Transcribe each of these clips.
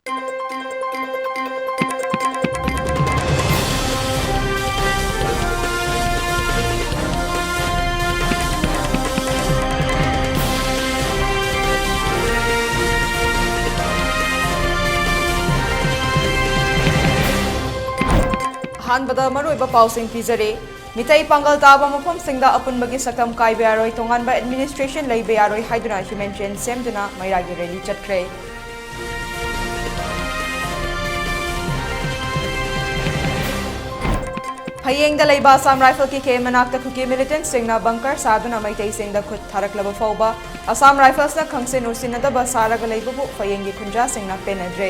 हानबदा मरुइबा पाउसिंग पिजरे मिtai pangal taba mafam singda apunbagi sakam kai bearoi tonganba administration lei bearoi haiduna human chain semduna mairagi rally chatkre Hayengda leiba Assam Rifle ki ke manakta kuki militant singna bunker saduna maitai singda khut tharaklaba fauba Assam Rifles na khangsin ursinada ba saraga leibabu Hayengi kunja singna penadre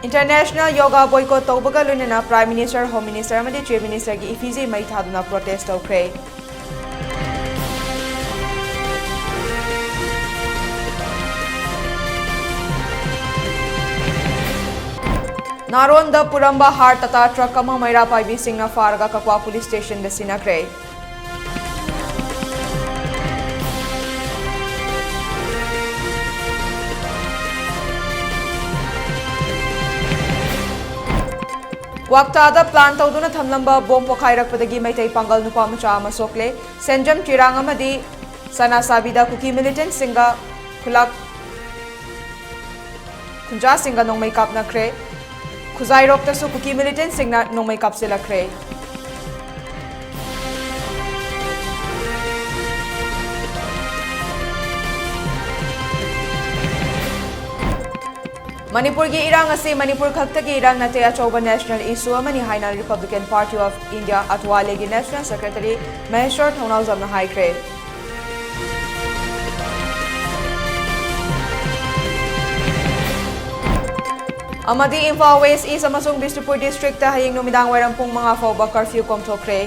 International Yoga boycott tawbaga lunina Prime Minister, Home Minister amadi Chief Minister ki effigy mai thaduna protest tawkhre. Naronda Puramba Har Tata truck ama maira paibi singna farga kakwa police station da sinakre. Waktada plan tawduna thamlamba bom pokhairakpadagi maitai pangal nupa macha ama sokle senjam chirang amadi sana sabida kuki militant singa khulak khunja singa nongmai kapna khre khuzai rokta su kuki militant singna nongmai kapsela khre Manipur ki irang ase Manipur khakta ki irang nate achauba national issue amani haina Republican Party of India atwale ki National Secretary Maheshwar Thonau jamna haikre Amadi Imphal West East amasung Bishnupur District ta haying numidang wairam pung mga fauba curfew komthokre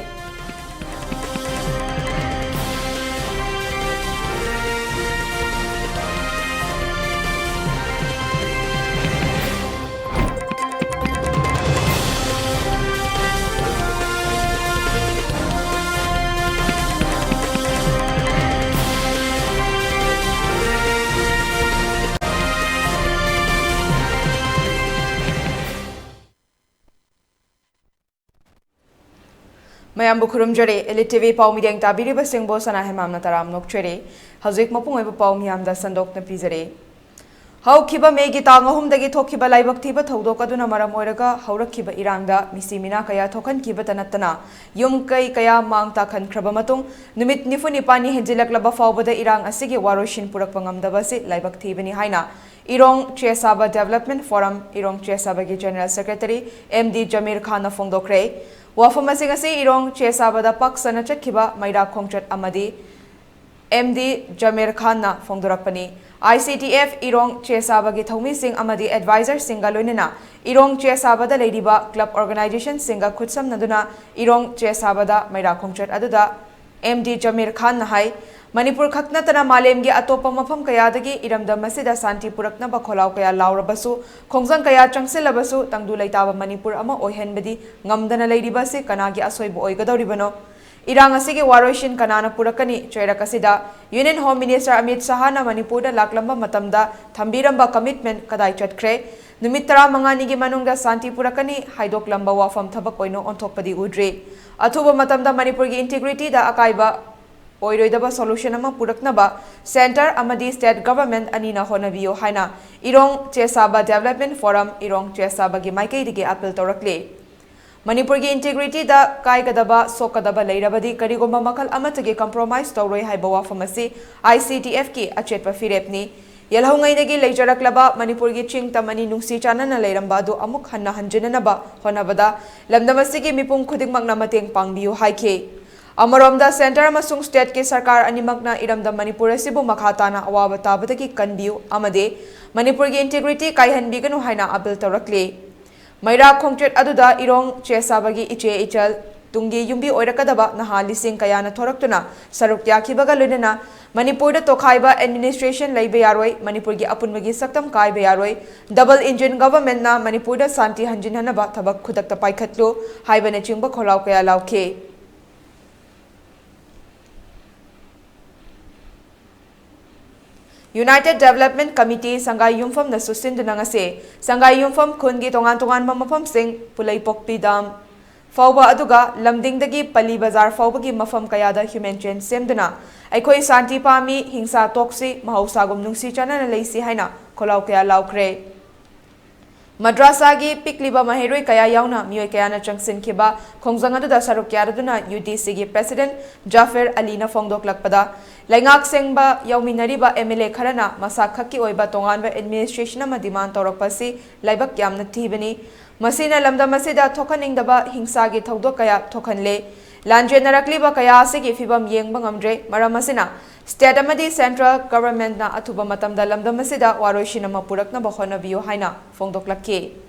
Mayam bukhurum jare ELITETV pau mideng tabiriba singbo sana Hemam na taram nokchere hazik mapung oiba pau miyam da sandok na pizare hau khiba megi tangahum dagi thokhiba laibak thiba thodok aduna maram oiraga haurakhiba irangda misimina kaya thokan khiba tanatana yum kai kaya mang ta khan khraba matung numit nifuni pani henjilak laba faubada irang asigi waroshin purak pangamdaba se laibak thibani haina Irong Chesaba Development Forum Irong Chesaba gi General Secretary MD Jamir Khan na fongdokre Wafam asing Irong Chesabada paksana chakhiba maira khongchat amadi MD Jamir Khan na fongdorakpani ICTF Irong Chesaba gi thomi sing amadi advisor singa loinena Irong Chesabada leiriba club organization singa khutsam naduna Irong Chesabada maira khongchat aduda MD Jamir Khan na hai Manipur khakna tana malem gi atopa mafam kaya dagi iramda masida santi purakna ba kholau kaya laurabasu khongjang kaya changsilabasu tangdu leitaba Manipur ama oihenbedi ngamdana leiriba se kanagi asoibu oigadoribano irang asigi waroshin kanana purakani choirakasida Union Home Minister Amit Shah na Manipur da laklamba matamda thambiramba commitment kadai chatkre numit 15 gi manungda santi purakani haidok lamba wafam thabak oino onthokpadi udre athuba matamda Manipur gi integrity da akaiba Oiroidaba solution ama puraknaba center amadi state government anina honabiyo haina Irong Chesaba Development Forum Irong Chesaba gi maikei dige appeal torakle Manipur gi integrity da kaigadaba sokadaba leirabadi karigomba makal amatage compromise tawroi haiba wafamasi ICTF ki achetpa firepni yelhaungai dagi leijaraklaba Manipur gi ching tamani nungsi chanana leiramba adu amuk hanna hanjinanaba honabada lamdamasi gi mipung khudingmak na mateng pangbiyo haike Amaromda center amasung state ke sarkar animakna iramda Manipur asibu makhatana awaba tabadagi kanbiu amade Manipur gi integrity kaihanbiganu haina appeal tawrakle maira khongchet aduda Irong Chesabagi iche ichal tungi yumbi oirakadaba naha lising kayana thoraktuna saruk yakhibaga lunena Manipur da tokhaiba administration leibe yaroi Manipur gi apunmagi saktam kaibe yaroi double engine government na Manipur da santi hanjinhanaba thabak khudakta paikhatlu haibane chingba kholau kaya lauke United Development Committee Sangai Yumfam na susinduna ngase Sangai Yumfam khungi tongan mafam sing pulai pokpi dam fauba aduga lamdingdagi pali bazar faubagi mafam kayada human chain semduna aikoi santi pami hingsa toksi mahausagum nungsi chana na leisi haina kholau kaya laukre Madrasa gi pikliba maheroi kaya yauna mioi kaya na changsin khiba khongjang aduda saruk yaraduna UDC gi President Jaffer Ali na fongdok lakpada Laingak sengba yauminariba MLA kharana masa khakki oiba tonganba administration ama demand torokpasi laibak yamna thibani masina lamda masida thokaningdaba hingsa gi thodok kaya thokhanle lanje narakliba kaya asigi fibam yengba ngamdre maramasina state amadi central government na athuba matamda lamda masida waroishina mapurakna bahona biyo haina fongdok lakki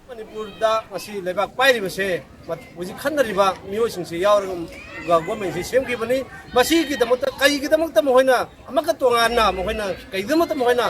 Manipur da masih lebak pai di base, masih khandar riba mio sing se yaw ga government se sem ki bani masih ki damut kai ki damut mo hoina amaka tongan na mo hoina kai damut mo hoina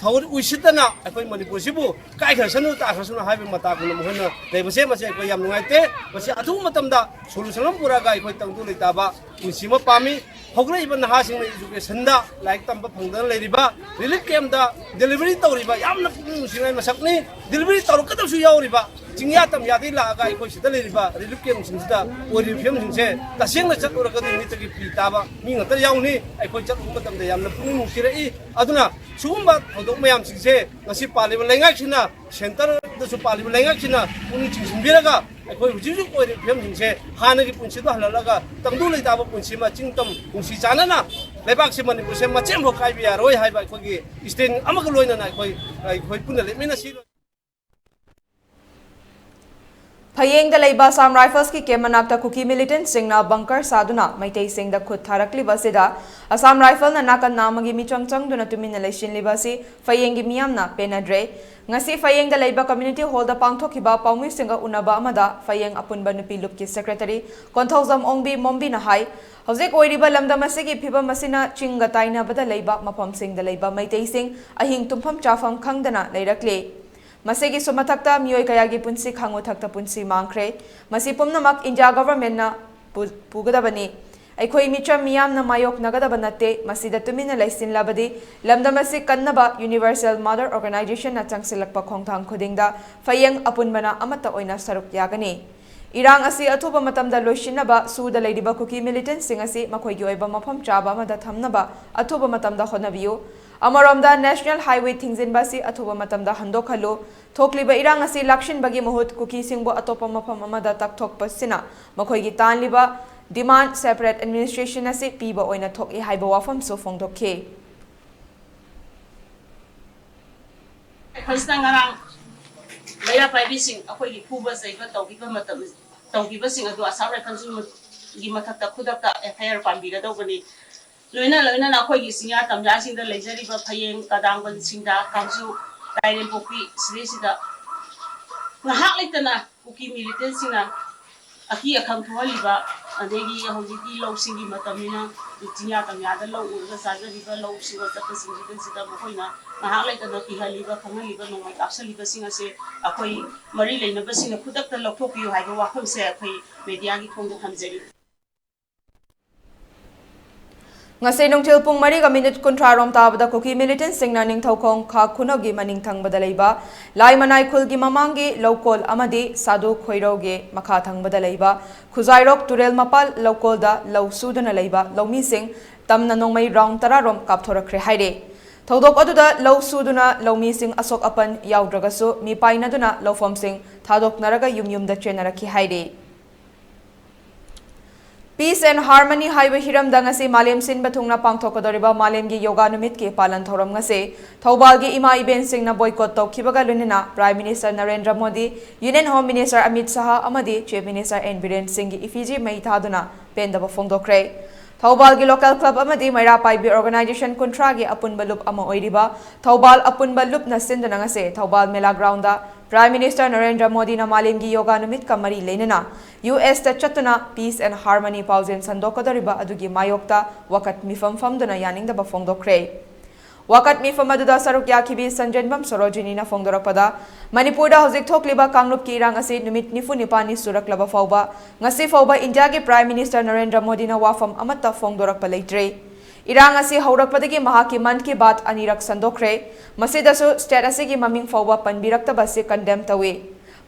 thawur uisitana akoi Manipur sibu kai khasanu ta khasanu haibe mata ko mo hoina dei base masih ko yam nungai te masih atu matamda solution pura ga akoi tangtu leitaba unsima pami hogre iban ha sing education da like tamba phangdan leiriba relief camp da delivery tawriba yamna pung singai masakni delivery tawr ka su yawriba jingya tam yadi la ga ikoi sida leiriba relief camp sing sida ori film sing se ta sing na chat ura ka ni tagi pi taba mi ngata yawni aikoi chat um tam da yamna pung sirai aduna sumba hodok mayam sing se ngasi paliba lengak sina center da su paliba lengak sina uni ching simbiraga aikoi hujiju ori film sing se hana gi punsi da halalaga tangdu leitaba punsi ma chingtam si chana na lebak si Manipur se machem ho kai bia roi hai ba ko gi stain amag loina na khoi puna le mena si Phayeng da leiba Assam Rifles ki kemanakta kuki militant singna bunker saduna maitei sing da khut tharakli basida Assam Rifle na nakan namagi michang changduna tumin election libasi Phayeng gi miyam na penadre ngasi Phayeng da leiba community hall da pangthokiba paumi singa unaba amada Phayeng apunba nupi lup ki secretary Konthauzam ongbi mombi na hai Hojek oiriba lamdam asigi phibam masina chinga taina bada leiba mafam sing da leiba maitei sing ahing tumpham chafam khangdana leirakle Masigi sumatakta mioi kayagi punsi khango thakta punsi mangkre masi pumnamak India government na pugadabani aikhoi micham miyam na mayok nagadaba natte masida tumina laisin labadi lamdamasi kannaba Universal Mother Organization na changsilakpa khongthang khudingda Phayeng apunbana amata oina saruk yagani Irang asi athuba matamda loishinaba suda leidiba kuki militant sing asi makhoigi oiba mafam chaba amada thamnaba athuba matamda honabiyu Amaromda National Highway Thingzin basi athuba matamda handokhalu thokliba irang asi lakshin bagi mohut kuki singbo atopa mafam amada takthok pasina makhoigi tanliba demand separate administration asi piba oina thoki haiba wafam so phongdokhe Khosna ngarang laya pai sing akhoi phuba saiba tawgiba matam tawgiba sing adu asara kanjing gi mathakta khudakta FIR pambiga dawbani Loina na akhoi gi singa tamja sing da leijariba Phayeng kadangban sing da kamsu Thailand poki sida ngahak leitana kuki militant singa aki akham tholiba adegi hojiki law singi matamina tinya tamya da law urga sajariba law singa ta singi sida moina ngahak leitana pihaliba khangaliba nongai kapsaliba singa se akhoi mari leinaba singa khudakta lokthokpiu haiba wakham se akhoi media gi thongda thamjari Ngasay nung tilpung mariga minute kontrarom tabada kuki militant singna ning thokong kha khunogi maning thangbada leiba lai manai khulgi mamangi local amadi sadu khoiroge makha thangbada leiba khuzairok turel mapal local da law sudana leiba lawmi sing tamna nongmai round tararom kapthorakre haire thodok aduda law suduna lawmi sing asok apan yawdragasu mi painaduna lawfam sing thadok naraga yumda chenaraki haire Peace and Harmony Highway Hiram Dangasi Malem Sin Bathungna Pangthokodoriba Malemgi Yoga Numit ki Palan Thoram ngase Thaubalgi Ima Iben Singna boycott tawkibaga lunina Prime Minister Narendra Modi Union Home Minister Amit Saha amadi Chief Minister N Biren Singh Ifiji Mai Thaduna Pendaba Phongdokre Thaubalgi Local Club amadi Maira Paibi Organization Kontragi Apunba Loop ama oiriba Thaubal Apunba Loop na sindana ngase Thaubal Mela Ground da Prime Minister Narendra Modi na Malemgi Yoga Numit kamari lenana US ta chatuna Peace and Harmony Pausen Sandokadariba adugi mayokta wakat mifam famduna yaning da bafongdokre Wakat mifam aduda saruk yakibi Sanjanbam Sorojini na Fongdorakpada Manipur da hojik thokliba Kanglup ki irang asi numit nifu nipani suraklaba fauba ngasi fauba India ki Prime Minister Narendra Modi na wafam amatta Fongdorakpa leitre irang asi haurakpadagi mahaki man ki bat anirak sandokre masidasu state asigi maming fauba panbirakta si condemn tawe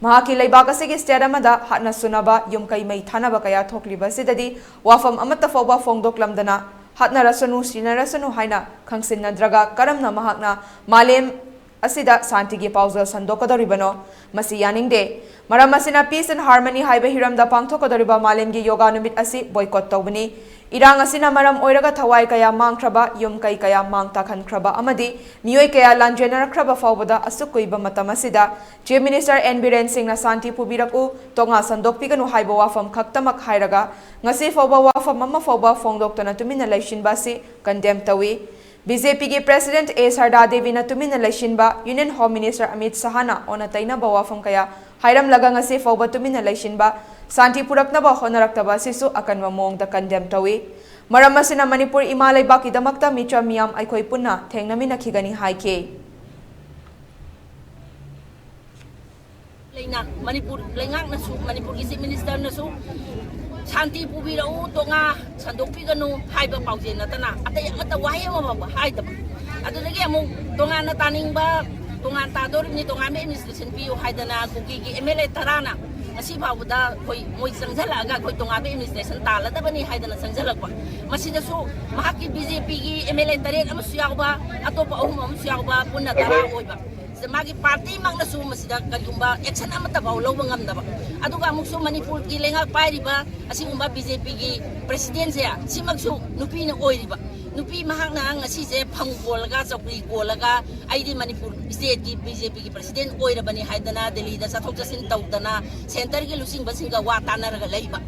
mahaki leibak asigi state amada hatna sunaba yumkai mai thanaba kaya thokliba sidadi wafam amatta fauba Fongdoklamdana hatna rasanu sina rasanu haina khangsin nadraga karamna mahakna malem asida santigi pauza sandokadoribano masi yaningde maram asina peace and harmony haiba hiramda pangthokadoriba malemgi yoga numit asi boycott tawbani irang asina maram oiraga thawai kaya mangkraba yum kai kaya mangta khankraba amadi miyoi kaya lanjenarakhraba fawbada asukuiba matam asida chief minister N Biren Singh na santi pubiraku tonga sandokpiganu haiba wafam khaktamak hairaga ngasi fawba wafam mama fawba Fongdoktana tumina laishinba si condemn tawi BJP के president ए सरदा देवी न Tumin लैशिनबा union home minister Amit शाहना ओना तैना बवाफम कया हाइरम लगंग से फौबा तुमिन लैशिनबा शांति पुरकनबा होनरक्तबा Sissu अकनवा मोंगदा condemn तवे मरम मसिना मणिपुर इमा लेबाकी दमक्ता मित्र मियाम अखोई पुन्ना थेंगनमिना खिगनी हाइके लेना मणिपुर लेंगाक नसु मणिपुर की चीफ मिनिस्टर नसु शांति पुबिरऊ तोंगा संदोकपिगनु हाइबा पाउजे नतना अतय अमत वाहे अमबा हाइदब अदुदगी अमु तोंगा न तानिंगबा तोंगा तादोरनि तोंगा एडमिनिस्ट्रेशन पियो हाइदना कुकी की MLA Tarana asi bawda koi moi sangjala aga koi tonga be administration tala da bani haidana sangjala kwa masida su mahaki BJP gi MLA tare am suyawba atopa ahum am suyawba punna tara oiba magi party magna su masida kagumba action amata baw lawba ngamdaba aduga amuksu Manipur gi lenga pairiba asingumba BJP gi president ya simagsu nupi na oiriba nupi mahak na ngasi je phangkolaga chokri kolaga aidi Manipur state gi BJP gi president oirabani haidana Delhi da sathok jasin tawdana center gi lusing basinga wa tanaraga leiba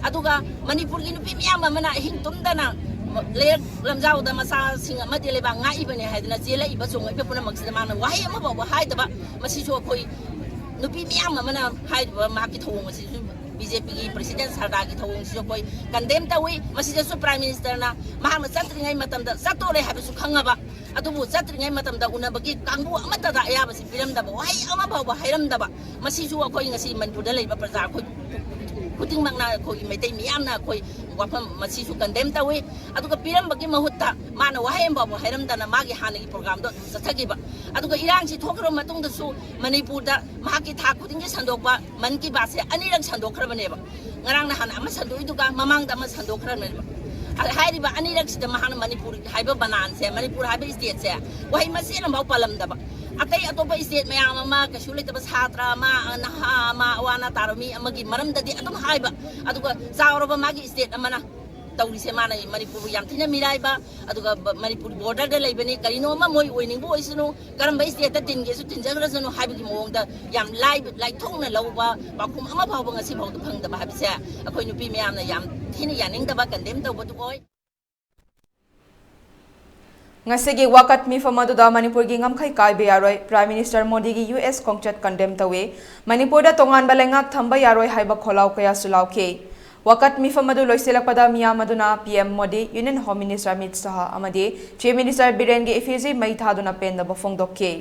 aduga Manipur gi nupi miyam mana hingtumdana le lamjau da masa singa madi leba ngai bani haidana jela iba songa iba puna maksida mana wahi ama ba haidaba masi so koi nupi miyam mana haidaba mahaki thong masi BJP की president सरदा की थोंग सिजो कोई condemn तवे मसिदा सु prime minister ना महाम सत्रिङै मतम दा सतोरे हाबसु खंगाबा अदुबु सत्रिङै मतम दा उनबगी कांगबु अमता दा याबसि पिरमदा बा वाइ अमा बाबा हाइरमदा बा मसिजु अखोइ ngasi मनपुर दा लेबा प्रजा खो कुटिंग मंगना खो मैतै मियामना खो वाफम मसिजु कंडेम तवे अदुगा पिरमबगी महुत्ता माना वाइ अमा बाबा हाइरमदा मागी हानगी प्रोग्राम दो सथगिबा अदुगा इरांगसि थोखरो मतुंग दसु मणिपुर दा मागी था कुटिंग संदोकबा मन की बात से अनिरंग संदोखरबनेबा ngarang na hana ama sandoi duga mamang da ama sandokhraneba hairiba anirak sida mahana Manipur haiba banan se Manipur haiba state se wai masena mau palam da ba atai atopa state mayam ama kasule ta satra ma naha ma wana tarami amagi maram da di atum haiba aduga zawroba magi state amana tawri se mana Manipur yam thina miraiba aduga Manipur border da leibani karino ma moi oining bo isunu karamba state ta tinge su tinjagra sunu haiba gi mong da yam lai thongna lawba bakum ama phawba ngasi phawda phangda ba habise akoi nupi meyam na yam thina yaning da ba kandem tawba du oi ngasigi wakat mi famadu da Manipur gi ngamkhai kai be yaroi Prime Minister Modi gi US kongchat condemn tawe Manipur da tongan balengak thamba yaroi haiba kholau kaya sulauke wakat mi famadu loiselakpada miyamaduna PM Modi Union Home Minister Amit Shah amade Chief Minister Biren gi effigy mai thaduna pen da bafongdokke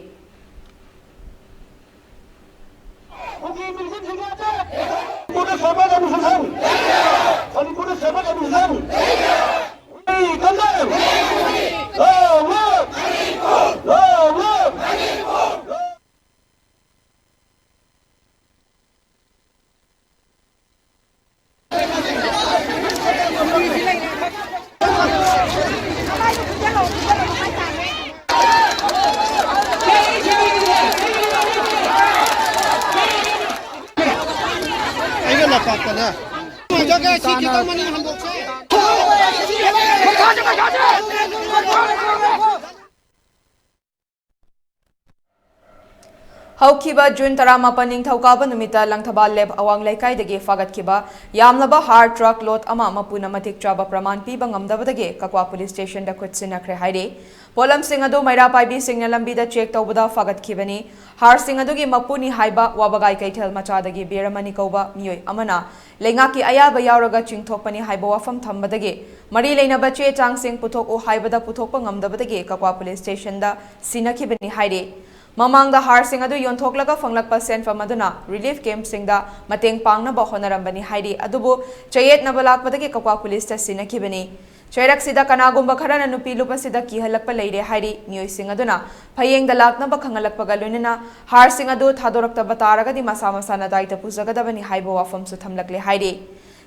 Haukiba June Taramapa Ningthaukaaba numita Langthaba Leb Awang Laikai Fagatkiba Yamlaba hard truck lot ama mapuna matik chaba praman piba ngamdabadage Kakwa police station da kutsinakre haide Polam Singadu Maira Paibi Singna Lambida check tawbada Fagatkibani Har Singadugi Mapuni Haiba Wabagai Kaitel Machadagi Biramani Koba Miyoi Amana Lengaki Ayaba Yauraga Chingtokpani Haiba Wafam Thambadage Mari Lena Bache Chang Sing Putok O Haibada Putokpa ngamdabadage Kakwa police station da Sinakibani haide Mamang the har sing adu yonthoklaga fanglakpa senfam aduna relief camp singda mateng pangna ba honarambani haidi adubu chayet na balakpadagi kakwa police ta sinakibani chairak sida kanagumba kharana nupi lupa sida kihalakpa leire haidi miyoi sing aduna phayeng da lakna ba khangalakpaga loinana har sing adu thadorakta bataraga di masa masana daita pujagadabani haibo wafam su thamlakle haidi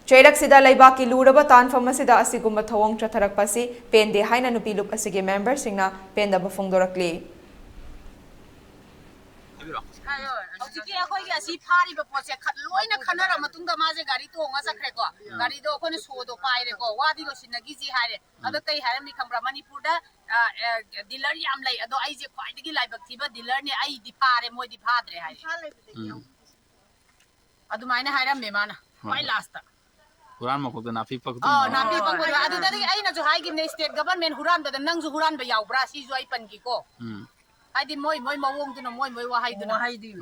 chairak sida laibaki luraba tanfam asida asigumba thawong chatharakpasi pende haina nupi lup asige member singna penda ba phongdorakle Hꯧji akhoi gi asi phari ba pose khat loina khanara matungda maje gari to nga sakre ko gari do khone so do pai re ko wadi ro sinagi ji haire ado tai haire mi khambra Manipur da dealer yam lai ado ai je khwai digi lai bak thiba dealer ne ai di phare moi di phadre haire adu maina haire me mana mai last Huran mo ko na fi pak na fi pak ko adu da ai na jo hai gi ne state government huran ba nang ju huran ba yaw bra si jo ai pan gi ko I did moi mawong to no moi wahai to wahai di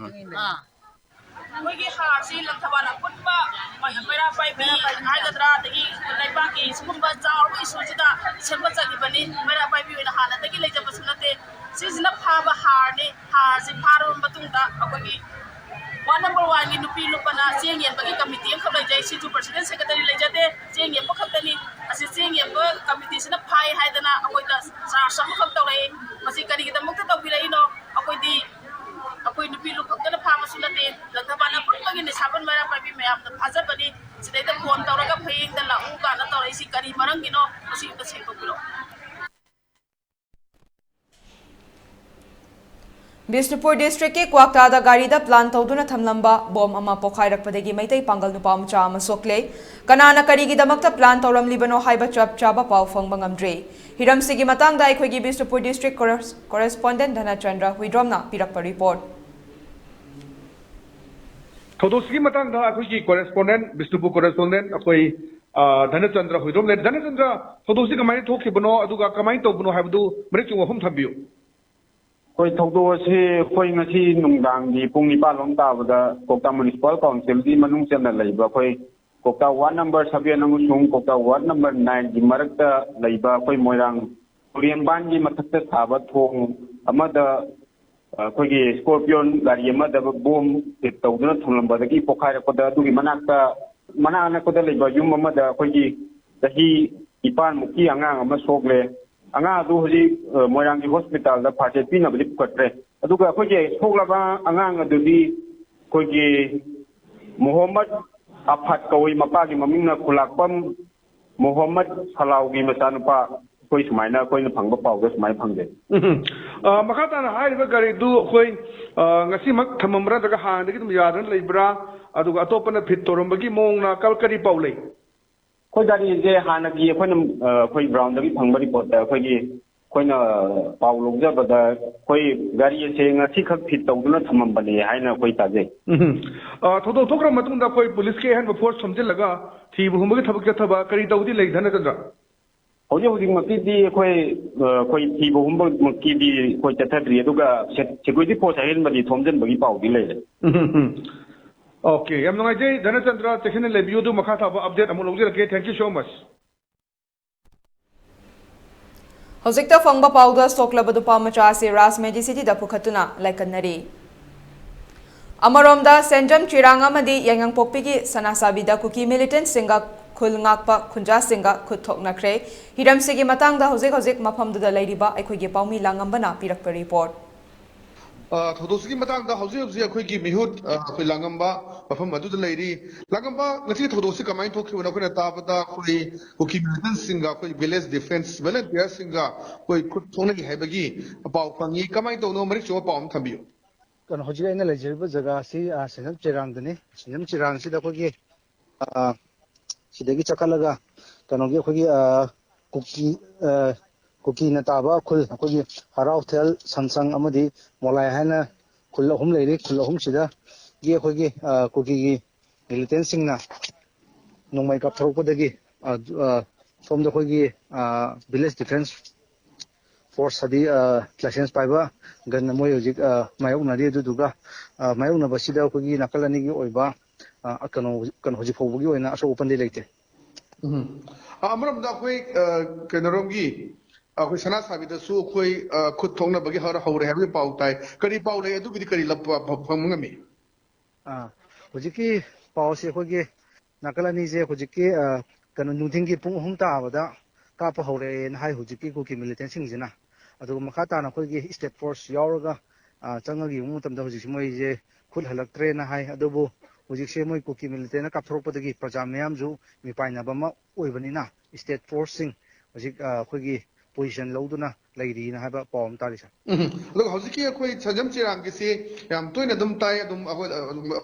moi gi har si lam thabana putba mai hamera pai bi ai gadra tagi lai ba ki sumba jaw wi sujida semba jagi bani mera pai bi na hala tagi lai jaba sunate si jina pha ba har ne har si pharo batung da akogi one number 1 gi nupi lupana cheng yen bagi committee khab lai jai si tu president secretary lai jate cheng yen pakhat tani asi cheng yen ba committee sina phai haidana akoi da sar sam khab tawai masi kari gi damuk ta birai no akoi di akoi nupi lu khab da pha masulate langthaba na putbagi ni saban mara pabi mayam da phajabani sidai da phone tawraga phayeng da la u ka na tawrai si kari marang gi no masi ta se to biro Bisnupur district ke Kwakta da gari da plan tawduna thamlamba bom ama pokhairakpadagi maitai pangal nupa amcha ama sokle kanana karigi damakta plan tawram libano haiba chap chaba pau phangba ngamdre hiram sigi matang da aikoigi Bisnupur district correspondent Dhana Chandra Huidromna pirakpa report Thodoski matang da aikoigi correspondent Bisnupur correspondent akoi Dhana Chandra Huidromne Dhana Chandra thodoski kamai thokibano aduga kamai tawbano haibdu mrechu wafum thambiu Koi thokdo se koi ngasi nungdang di pung nipa long ta bada Kokta Municipal Council di manung chana laiba koi Kokta ward number 7 nangusung Kokta ward number 9 di marakta laiba koi moirang Korean ban di matakta thaba thong amada koi gi Scorpion gari amada bom tawduna thulamba dagi pokhai rakoda dugi manana koda laiba yum amada koi gi dahi ipan muki angang ama sokle anga adu hoji moirang hospital da phate pina bali pukatre aduga khoje thoglaba angang adu di khoje Muhammad Afat kawai mapa gi mamingna khulakpam Muhammad Salau gi masanpa koi sumaina koi na phangba pau ga sumai phangde makata na hai ba gari du khoi ngasi mak thamamra daga han dagi tum yadan leibra aduga atopana phit torumbagi mongna kalkari paulei Koi gari je hanagi koi brown dagi phangba report da koi na paulog ja bada koi gari se ngasi khak phit tawduna thamam bani haina koi taje thodo thokra matung da koi police ke han force somjil laga thi buhumagi thabak ja thaba kari tawdi lei Dhana Chandra hoji makti di koi thi buhumba makti di koi chathadri aduga security force hain bani thomjen bagi paudi lei Okay, I'm not going to Chandra section and review to Makata update. I'm going to thank you so much. Hozikta Fangba Pauda Stoklabadu Pamacha se Ras Meji City da Pukatuna like a nari. Amaromda Senjam Chiranga Madi Yangang Popiki Sanasabida Kuki militant singer Kulngakpa Kunja Singa Kutok Nakre. Hiram Sigi Matang da Hozik Mapam da Ladyba Equigi Paumi Langambana Pirakpa report. Thodoski matang da hausi hausi akhoi gi mihut akhoi langamba mafam adu da leiri langamba ngati thodoski kamai thokhi wana khoi ta bada khoi kuki militant singa khoi village defense volunteer singa khoi khut thona gi haibagi pau pangi kamai to no mari cho paum thambiu kan hoji ina lejirba jaga si senam chirang dani senam chirang si da khoi gi sidagi chakalaga kanogi khoi gi kuki na taba khul khoi harau thel sansang amadi molai hana khul ahum leiri khul ahum sida gi khoi gi kuki gi militant singna nongmai kap thorokpadagi somda khoi gi village defense force hadi license paiba gan moi hojik mayok nari duga mayok na basida khoi gi nakalani gi oiba kan hojik phobagi oina aso open day leite ꯑꯃꯔꯣꯝꯗ ꯑꯩꯈꯣꯏ ꯀꯩꯅꯣꯔꯣꯝꯒꯤ ꯑꯩꯈꯣꯏ ꯁꯅꯥ ꯁꯥꯕꯤꯗꯁꯨ ꯑꯩꯈꯣꯏ ꯈꯨꯠ ꯊꯣꯛꯅꯕꯒꯤ ꯍꯧꯔꯦ ꯍꯥꯏꯕꯒꯤ ꯄꯥꯎ ꯇꯥꯏ ꯀꯔꯤ ꯄꯥꯎ ꯂꯩ ꯑꯗꯨꯒꯤꯗꯤ ꯀꯔꯤ ꯐꯪꯕ ꯉꯝꯃꯤ hojiki pause khoi nakalani je hojiki kanu nudhingi pung 3 tabada kapa hore na hai hojiki ko ki militant sing jina adu makha ta na khoi gi state force yauraga changagi mutamda hojiki moi je khul halaktre na hai adubu hojikse moi ko ki militant na kapthorokpadagi praja mayam ju mi paina bama oibanina state force sing hojik khoi gi position loduna leiri na haba pawm tarisa ꯑꯗꯨꯒ ꯍꯧꯖꯤꯛꯀꯤ ꯑꯩꯈꯣꯏ ꯁꯟꯖꯝ ꯆꯤꯔꯥꯡꯒꯤꯁꯤ ꯌꯥꯝ ꯇꯣꯏꯅ ꯑꯗꯨꯝ ꯇꯥꯏ ꯑꯗꯨꯝ ꯑꯩꯈꯣꯏ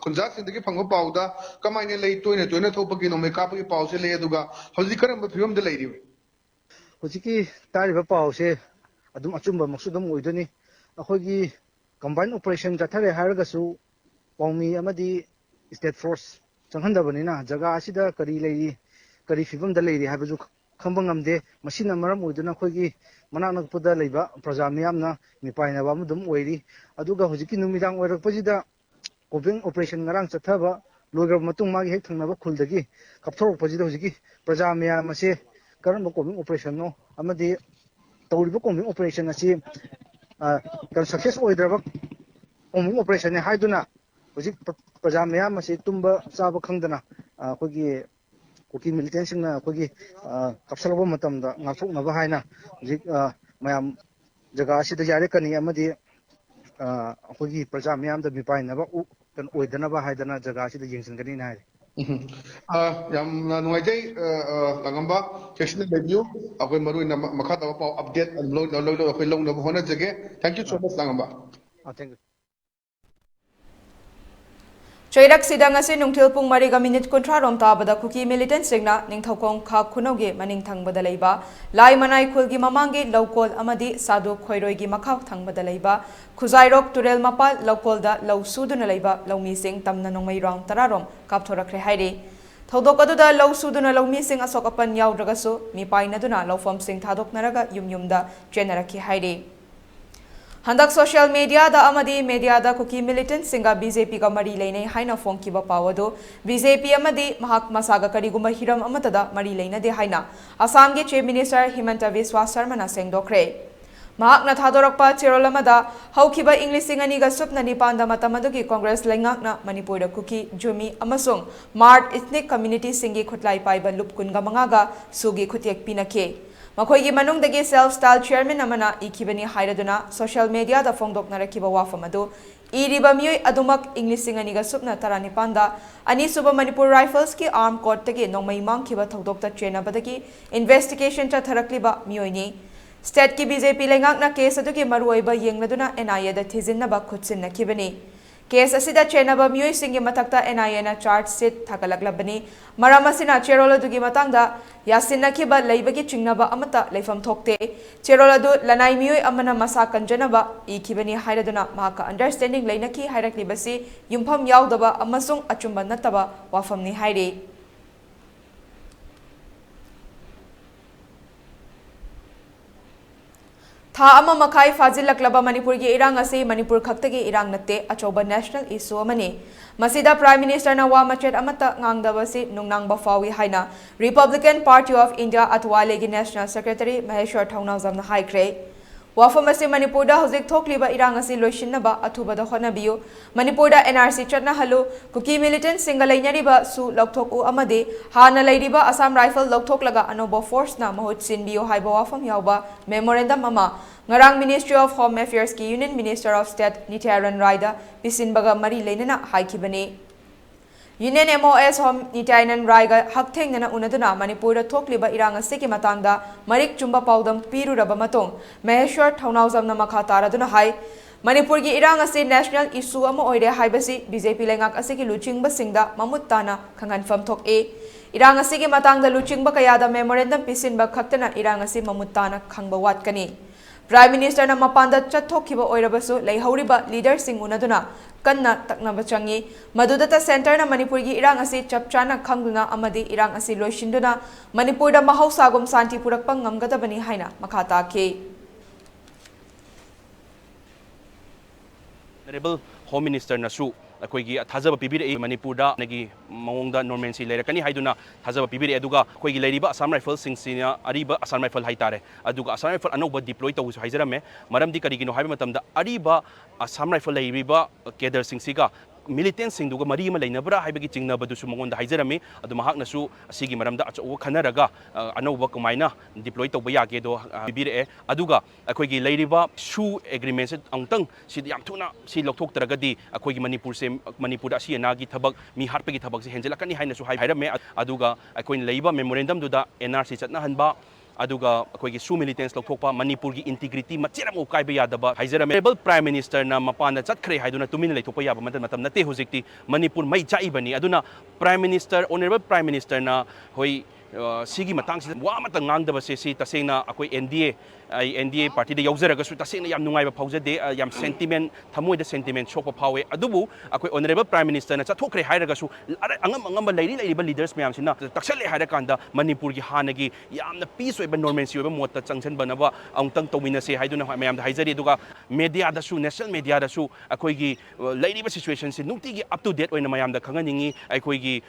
ꯈꯨꯟꯖꯥꯁꯤꯡꯗꯒꯤ ꯐꯪꯕ ꯄꯥꯎꯗ ꯀꯃꯥꯏꯅ ꯂꯩ ꯇꯣꯏꯅ ꯊꯣꯛꯄꯒꯤ ꯅꯣꯡꯃꯩ ꯀꯥꯞꯄꯒꯤ ꯄꯥꯎꯁꯦ ꯂꯩ ꯑꯗꯨꯒ ꯍꯧꯖꯤꯛ ꯀꯔꯝꯕ ꯐꯤꯕꯝꯗ ꯂꯩꯔꯤꯕ hojiki tariba pause adum achumba maksu dum oidoni akhoi combined operation jathare haragasu pawmi amadi state force changhandabanina jaga asida kari leiri kari fibamda leiri habaju khamba ngamde masina maram oiduna khoi manaknakpuda leiba praja miyamna mipaina ba mudum oiri aduga hojiki numidang oirakpajida covering operation ngarang chathaba loigra matung magi hek thangnaba khuldagi kapthorokpajida hojiki praja miyam ase karamba covering operation no amadi tawriba covering operation asi kan success oidraba covering operation ne haiduna hojik praja miyam asi tumba chaba khangdana khoi kuki militant singna khoi kapsalaba matamda ngathoknaba haina hojik mayam jaga asida yare kani amadi khoi praja miyam da mipainaba kan oidanaba haidana jaga asida yengsinkani na hai ꯌꯥꯝꯅ ꯅꯨꯡꯉꯥꯏꯖꯩ ꯂꯥꯡꯉꯝꯕ ꯆꯦꯛꯁꯤꯟꯅ ꯂꯩꯕꯤꯌꯨ ꯑꯩꯈꯣꯏ ꯃꯔꯨꯑꯣꯏꯅ ꯃꯈꯥ ꯇꯥꯕ ꯄꯥꯎ update ꯑꯩꯈꯣꯏ ꯂꯧꯅꯕ ꯍꯣꯠꯅꯖꯒꯦ ꯊꯦꯡꯛ ꯌꯨ ꯁꯣ ꯃꯆ ꯂꯥꯡꯉꯝꯕ thank you Choirak sidang ase nungthil pung 3:30 rom tabada kuki militant singna ningthokong kha khunauge maning thangbada leiba lai manai khulgi mamangi lokol amadi sadu khoiroi gi makhaw thangbada leiba khuzairok turel mapal lokolda law suduna leiba lawmi sing tamna nongmai round 10 rom kapthorakre hairi thodok aduda law suduna lawmi sing asokapan yaudragasu mi painaduna lawfam sing thadoknaraga yumyumda generaki hairi Handak social media da amadi media da kuki militant singa BJP ka mari leinai haina phone kiba pawado BJP amadi mahak masaga kariguma hiram amatada mari leina de haina Assam ge chief minister Hemant Biswa Sharma na sengdokre mahak na thadorakpa cherolamada haukiba English singani ga supna ni panda matamadugi Congress lengak na Manipur da kuki Jumi amasung Mart ethnic community singi khutlai paiba lupkunga mangaga sugi khutiek pinake Makoigi manungdagi self-style chairman amana ikibani hairaduna social media da fongdoknarakiba wafamadu iriba miyoi adumak English singaniga supna tarani panda ani suba Manipur Rifles ki arm court tagi nongmai mangkiba thodokta chenabadagi investigation cha tharakliba miyoini state ki BJP lengakna case adugi maruoiba yengladuna NIA da thijinnaba khutsinna kibani Case asida chenaba miyoi singi matakta NIA na charge sheet thakalaklabani maramasina cherola dugi matangda yasinna kiba leibagi chingnaba amata leifam thokte cherola du lanai miyoi amana masa kanjanaba ikibani hairaduna mahaka understanding leinaki hairaklibasi yumpham yaudaba amasung achumba nataba wafamni hairi Tha ama makai fajilaklaba Manipur gi irang ase Manipur khaktagi irang natte achoba national issue amani masida prime minister na wa machet amata ngangdabasi nungnang bafawi haina Republican Party of India atwale gi national secretary Maheshwar Thaunawjam na haikre wafam ase Manipur da hojik thokliba irang ase loishinnaba athubada honabiyu Manipur da NRC chatna halu kuki militant singalainariba su lokthoku amade hana leiriba Assam Rifle lokthoklaga anobo force na mahut sinbiyo haiba wafam yauba memorandum ama ngarang Ministry of Home Affairs ki Union Minister of State Nityaran Raida pisinbaga mari leinana haikibani Union MOS Home Nityaran Raiga hakthengna unaduna Manipur da thokliba irang ase ki matangda marik chumba paudam piruraba matong Maheshwar Thaunawjam na makha taraduna hai Manipur gi irang ase national issue ama oire haibasi BJP lengak ase ki luchingba singda mamutana khangan fam thok e irang ase ki matangda luchingba kayada memorandum pisinba khaktana irang ase mamutana khangba watkani Prime Minister na mapanda chatthokhiba oirabassu leihoriba leader sing unaduna kanna taknaba changi madudata center na Manipur gi irang asi chapchana khangduna amadi irang asi loishinduna Manipur da mahausagum santi purakpa ngamgadabani haina makha taki. Honorable Home Minister nasu akoigi thajaba pibire Manipurda nagi mawongda normalcy lerakani haiduna thajaba pibire aduga akoigi leiriba Assam Rifle singsia ariba Assam Rifle haitare aduga Assam Rifle anoba deploy tawusu haijarame maramdi karigino haiba matamda ariba Assam Rifle leiriba cadre singsiga militant singduga mari ma leinabra haibagi chingnabadu mongonda haijarame adu mahaknasu asigi maramda achawa khanaraga anoba kumaina deploy tawba yage do pibire aduga akoigi leiriba shu agreement angtang si yam thuna si lokthok taragadi akoigi Manipur asi anagi thabak mi harpegi thabak si henjelakani hainasu hairame aduga akoin leiba memorandum duda NRC chatna hanba aduga akoigi su militants lokthokpa Manipur gi integrity machiram ukaiba yadaba haijarame Honorable Prime Minister na mapana chatkre haiduna tumina leithokpa yaba matam nate hojikti Manipur mai chaibani aduna Prime Minister Honorable Prime Minister na hoi sigi matang si wa matang ngangdaba se si tasena akoi NDA party de yauzaraga su tasena yam nungaiba phaujade yam sentiment thamoida sentiment shokpa phawe adubu akoi Honorable Prime Minister na chathokre hairaga su angam leiriba leaders mayam sina taksale haira kanda Manipur gi hanagi yamna peace oiba normalcy oiba motta changchan banaba angtang tawina se haiduna mayam da haijari aduga media da su national media da su akoi gi leiriba situation si nukti gi up to date oina mayam da khanganingi akoi gi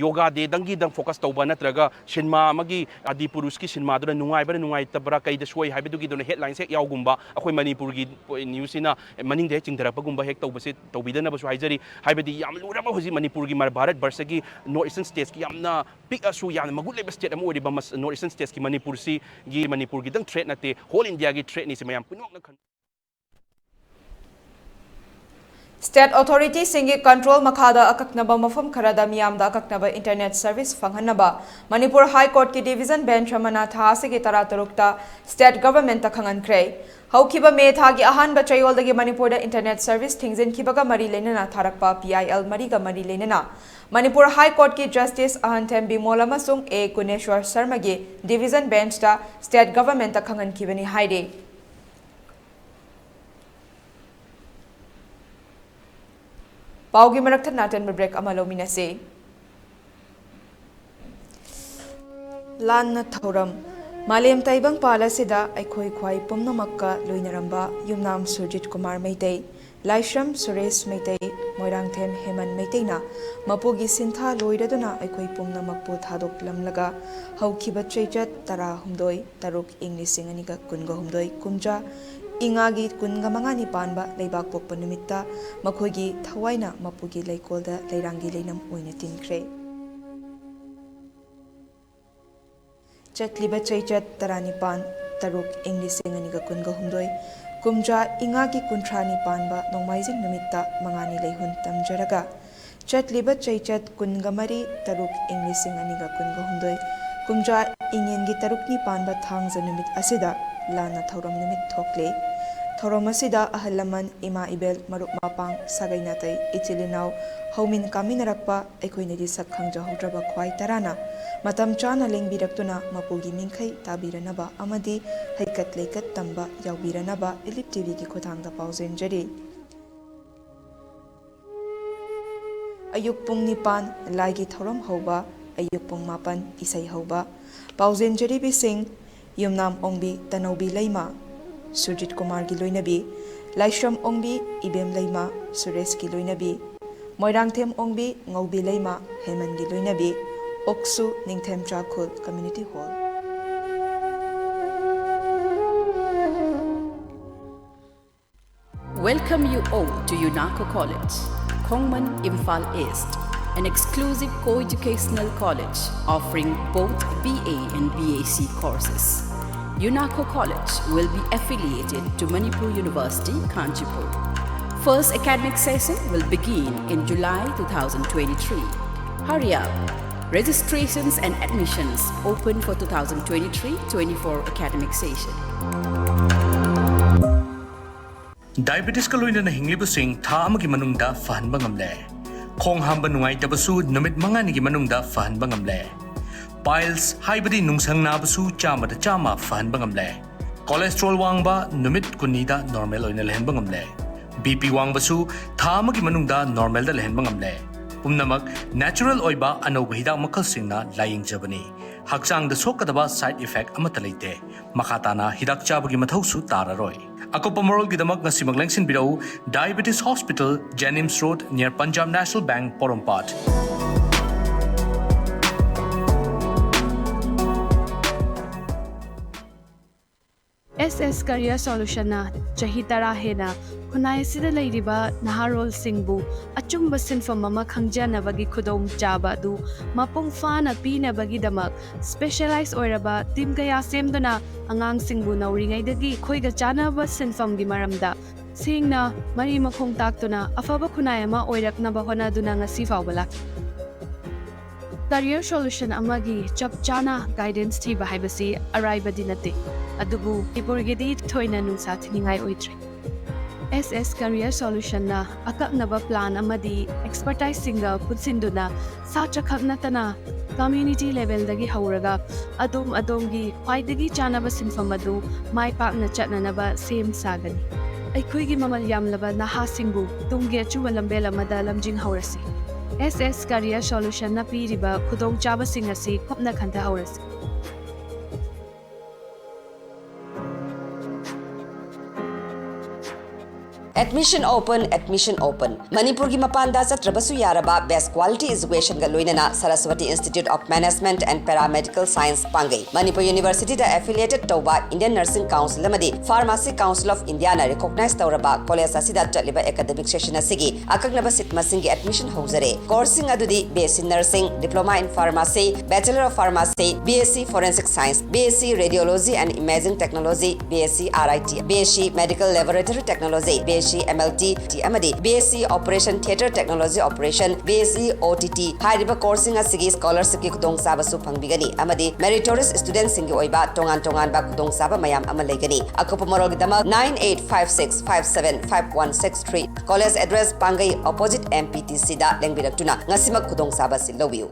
yoga de dangi dang focus tawba natraga Shinma magi adi puruski Shinma dura nungai tabra kaida suai haibedugi dona headlines hek yaugumba akoi Manipur gi news ina maning de chingdarapa gumba hek tawbase tawbidana basu haijari haibedi yam luraba hoji Manipur gi mar Bharat Barsha gi North Eastern states ki yamna pick asu yam magul leba state amu oriba mas North Eastern states ki Manipur gi dang threat nate whole India gi threat ni se mayam punok na khan State authority singi control makhada akaknaba mafam kharada miyamda akaknaba internet service fanghanaba Manipur High Court ki division bench amana thase ki taratarukta state government ta khangan kre haukiba me thagi ahan ba chayol dagi Manipur da internet service thingzen kibaga mari lenana tharakpa PIL mari ga mari lenana Manipur High Court ki justice ahantem bimola masung A Guneshwar Sharma gi division bench ta state government ta khangan kibani haide Paugi marak tan natin break amalo minase lan na thoram malem taibang pala sida aikhoi khwai pumnamakka loinaramba yumnam Surjit Kumar Meitei Laishram Suresh Meitei Moirangthem Heman Meitei na mapugi sintha loiraduna aikhoi pumnamakpu thadok lamlaga haukiba chechat tara humdoi taruk English singaniga kunga humdoi kumja ingagi kunga mangani panba leibak pokpa numitta makhoigi thawaina mapugi leikolda leirangi leinam oina tinkre chatliba chaichat tarani pan taruk English singaniga kunga humdoi kumja ingagi kuntrani panba nongmaijing numitta mangani leihun tamjaraga chatliba chaichat kunga mari taruk English singaniga kunga humdoi kumja ingengi tarukni panba thangza numit asida lana thoram numit thokle thoram asida ahalaman ima ibel maruk mapang sagainatai ichilinau haumin kaminarakpa aikoinadi sakkhangja hodraba khwai tarana matam chana lengbirakuna mapugi mingkhai tabiranaba amadi haikat leikat tamba yaubiranaba ELITETV gi khothangda pauzenjari ayuk pung nipan laigi thoram hoba ayuk pung mapan isai hoba pauzenjari bising Yumnam Ongbi Tanobi Leima Surjit Kumar gi loinabi Laishram Ongbi Ibem Leima Suresh gi loinabi Moirangthem Ongbi Ngaubi Leima Heman gi loinabi Oksu Ningthem Chakhul Community Hall Welcome you all to UNACO College, Kongman Imphal East, an exclusive co-educational college offering both BA and BAc courses. UNACO College will be affiliated to Manipur University, Kanchipur. First academic session will begin in July 2023. Hurry up! Registrations and admissions open for 2023-24 academic session. Diabetes ka loina na hinglibusing tha amagi manungda fahanba ngamle. Khong hamba nungai tabasu namit mangani gi manungda fahanba ngamle. Piles haibadi nungsang nabasu chama da chama fahanba ngamle. Cholesterol wangba numit kunida normal oina lehenba ngamle. BP wangbasu tha amagi manungda normal da lehenba ngamle. Pumnamak natural oiba anauba hidak makal singna laying jabani. Haksang da sokadaba side effect amata leite. Makatana hidak chabagi mathausu tararoi. Akopa moral gidamak ngasi maglengsin birau Diabetes Hospital, Jennings Road near Punjab National Bank, Porompat. SS Career Solution na chahi tara hena khunai sida leiriba naharol singbu achumba sinfam ama khangjana bagi khudom chaba du mapung fana pina bagi damak specialized oiraba team kaya semduna angang singbu nauringai dagi khoiga chana ba sinfam gi maramda singna mari makhong taktuna afaba khunai ama oirakna ba hona duna ngasi fawbala Career Solution amagi chap chana guidance thiba haibasi arriba dinate adubu Manipurgidi thoina nungsa thiningai oitre SS Career Solution na akaknaba plan amadi expertise singa putsinduna sacha khaknatana community level dagi hauraga adom gi khwaidagi chanaba sinfam adu mai pakna chatnanaba sem sagani aikhoigi mamal yamlaba naha singbu tungge chuwa lambel amada lamjing haurasi SS Career Solution na piriba khudong chaba singasi khopna khanta haurasi Admission open. Manipur ki mapanda satrabasu yaraba best quality education ga loinana Saraswati Institute of Management and Paramedical Science pangai. Manipur University da affiliated tauba Indian Nursing Council amadi Pharmacy Council of India na recognize tauraba college asida chaliba academic session asigi akagnaba sit masingi admission hauzare. Coursing adudi BSc Nursing, Diploma in Pharmacy, Bachelor of Pharmacy, BSc Forensic Science, BSc Radiology and Imaging Technology, BSc RIT, BSc Medical Laboratory Technology, BSc MLT, amadi BSc Operation Theatre Technology Operation, BSc OTT, hariba coursing asigi scholarship ki kudong saba su pangbigani, amadi meritorious students singi oiba tongan ba kudong saba mayam amalegani. Akopa morog dama 9856575163. College address Pangai opposite MPTC da lengbiratuna ngasimak kudong saba silawiu.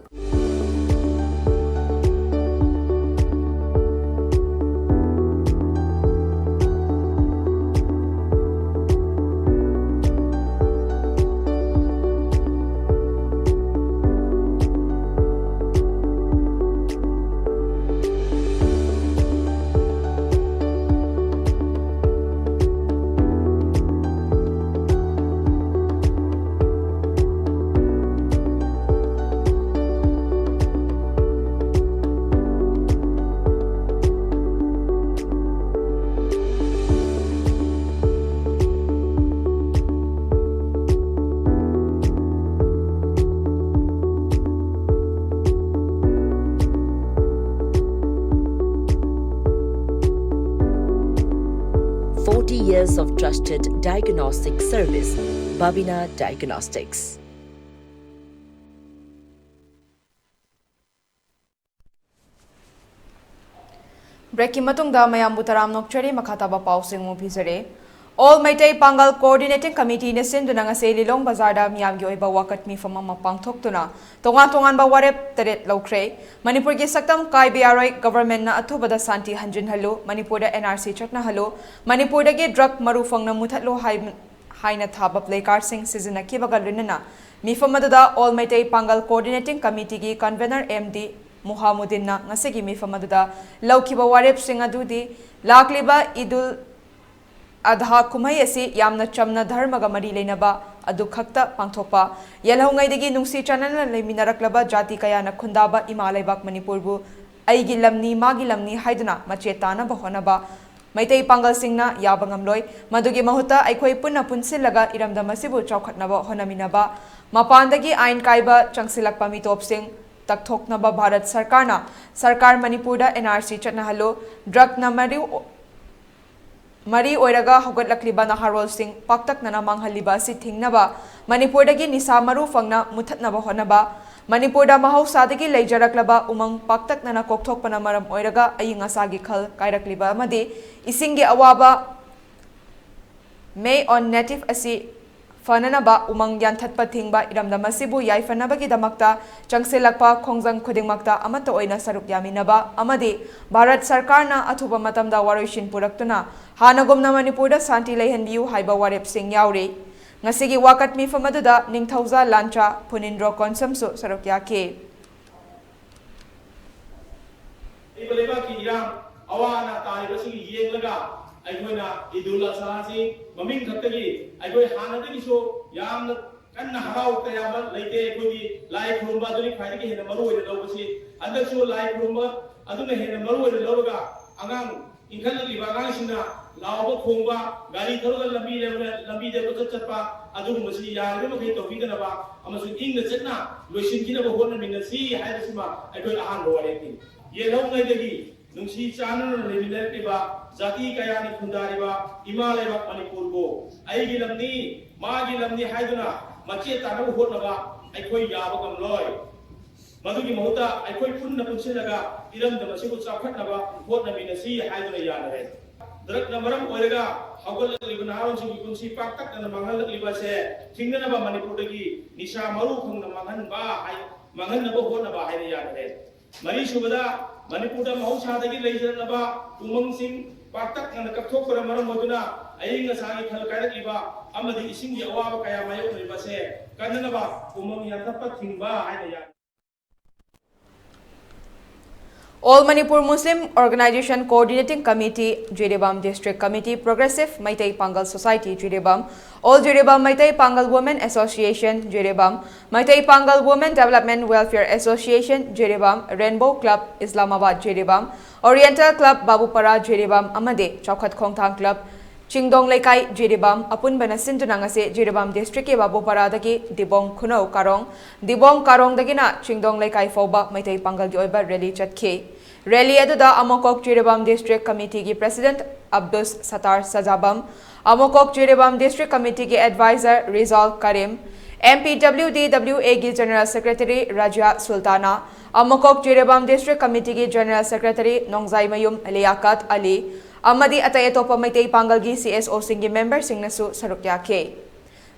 40 years of trusted diagnostic service, Babina Diagnostics. Breaking matungda mayambu taram nokchari makhataba pausing mu phizare. All Maitai Pangal Coordinating Committee na sinduna nga sa Lilong Bazarda miyamgi oiba wakat mi famama pangthoktu tongan ba warep taret lokre Manipur ki saktam kai biaroi government na athubada santi hanjin halo Manipur da NRC chatna halo Manipur da ge drug marufang na muthatlo haina thaba playcard sing season ki bagal rinna mi famada All Maitai Pangal Coordinating Committee ki convener MD Muhammadin na ngasigi mi famada laukiba warep sing adudi lakliba idul Adha kumai asi yamna chamna dharma ga mari leinaba adu khakta pangthokpa yelhongai degi nungsi chanana leminaraklaba jati kaya na khundaba imalaibak Manipur bu aigi lamni magi lamni haiduna machetana bahonaba Maitai Pangal singna yabangamloi madugi mahuta aikhoi punna punsilaga iramda masibu chaukhatnaba honaminaba mapandagi ain kaiba changsilakpa mitop sing takthoknaba Bharat Sarkar Manipur da NRC chatna halo drug na Mari oiraga hogat lakliba na Harol Singh paktak na namang haliba si thingnaba Manipur dagi nisa maru fangna muthatnaba honaba Manipur da mahausa dagi leijaraklaba umang paktak na nakokthok panamaram oiraga aying asagi khal kairakliba amadi isingi awaba May on native asi fananaba umang yanthatpa thingba iramdam asibu yaifanabagidamakta changselakpa khongjang khudingmakta amata oina saruk yaminaba amadi Bharat Sarkarna athuba matamda waroishin puraktuna hanagumna Manipurda santi leihanbiu haiba warep sing yauri ngasigi wakat mifam aduda ningthauza lancha punindro konsamsu saruk yake awana taibasing yenglaga aikoina idul adha si maming khattagi aikoi hanadagi so yamna kanna harau kayama leite aikoi lai khurumba duni khaidagi hena maru oina lobasi andasu lai khurumba aduna hena maru oina lobaga angang inkhallagi bagang sina lawa khongba gari tharuga lambi de chatpa adu masi yaare ma kai tobi dana ba amasu ingna chatna loisin kina ba honna minna si haidasima aikoi ahan roare ti ye long ngai dagi nungsi channel lebilertiba jati kaya ni khundariba imaleba Manipur go aigi lamni haiduna mache tanabu hotnaba aikoi yaba gamloi madugi mahuta aikoi punna punsilaga iramda masibu chakhatnaba hotna minasi haiduna yana hai darak namaram oiraga hagol libna haron si kunsi paktak na mangal liba se thingna ba Manipur dagi nisha maru khungna mangan ba hai mangan na bo hotna ba hai yana hai mari subada Manipurda mahausadagi leijanaba umangsim paktak na kapthokora maram moduna ayinga sagi khal kairakiba amadi isingi awaba kaya mayokriba se kananaba umang yantappa thingba haina ya All Manipur Muslim Organization Coordinating Committee, Jirebam District Committee, Progressive Maitai Pangal Society, Jirebam, All Jirebam Maitai Pangal Women Association, Jirebam, Maitai Pangal Women Development Welfare Association, Jirebam, Rainbow Club, Islamabad, Jirebam, Oriental Club, Babupara, Jirebam, Amade, Chaukat Khongthang Club, Chingdong Laikai, Jirebam, Apun Banasintunangase, Jirebam District, Babupara Dagi, Dibong Kuno Karong, Dibong Karong Dagina, Chingdong Laikai Foba, Maitai Pangal Gioiba, Rally Chatke. Rally Aduda, Amokok Jirebam District Committee ki President Abdus Satar Sajabam, Amokok Jirebam District Committee ki Advisor Rizal Karim, MPWDWA ki General Secretary Raja Sultana, Amokok Jirebam District Committee ki General Secretary Nongzai Mayum Liaquat Ali, Amadi atay atopa Maitai Pangal gi CSO singi member singnasu saruk yake.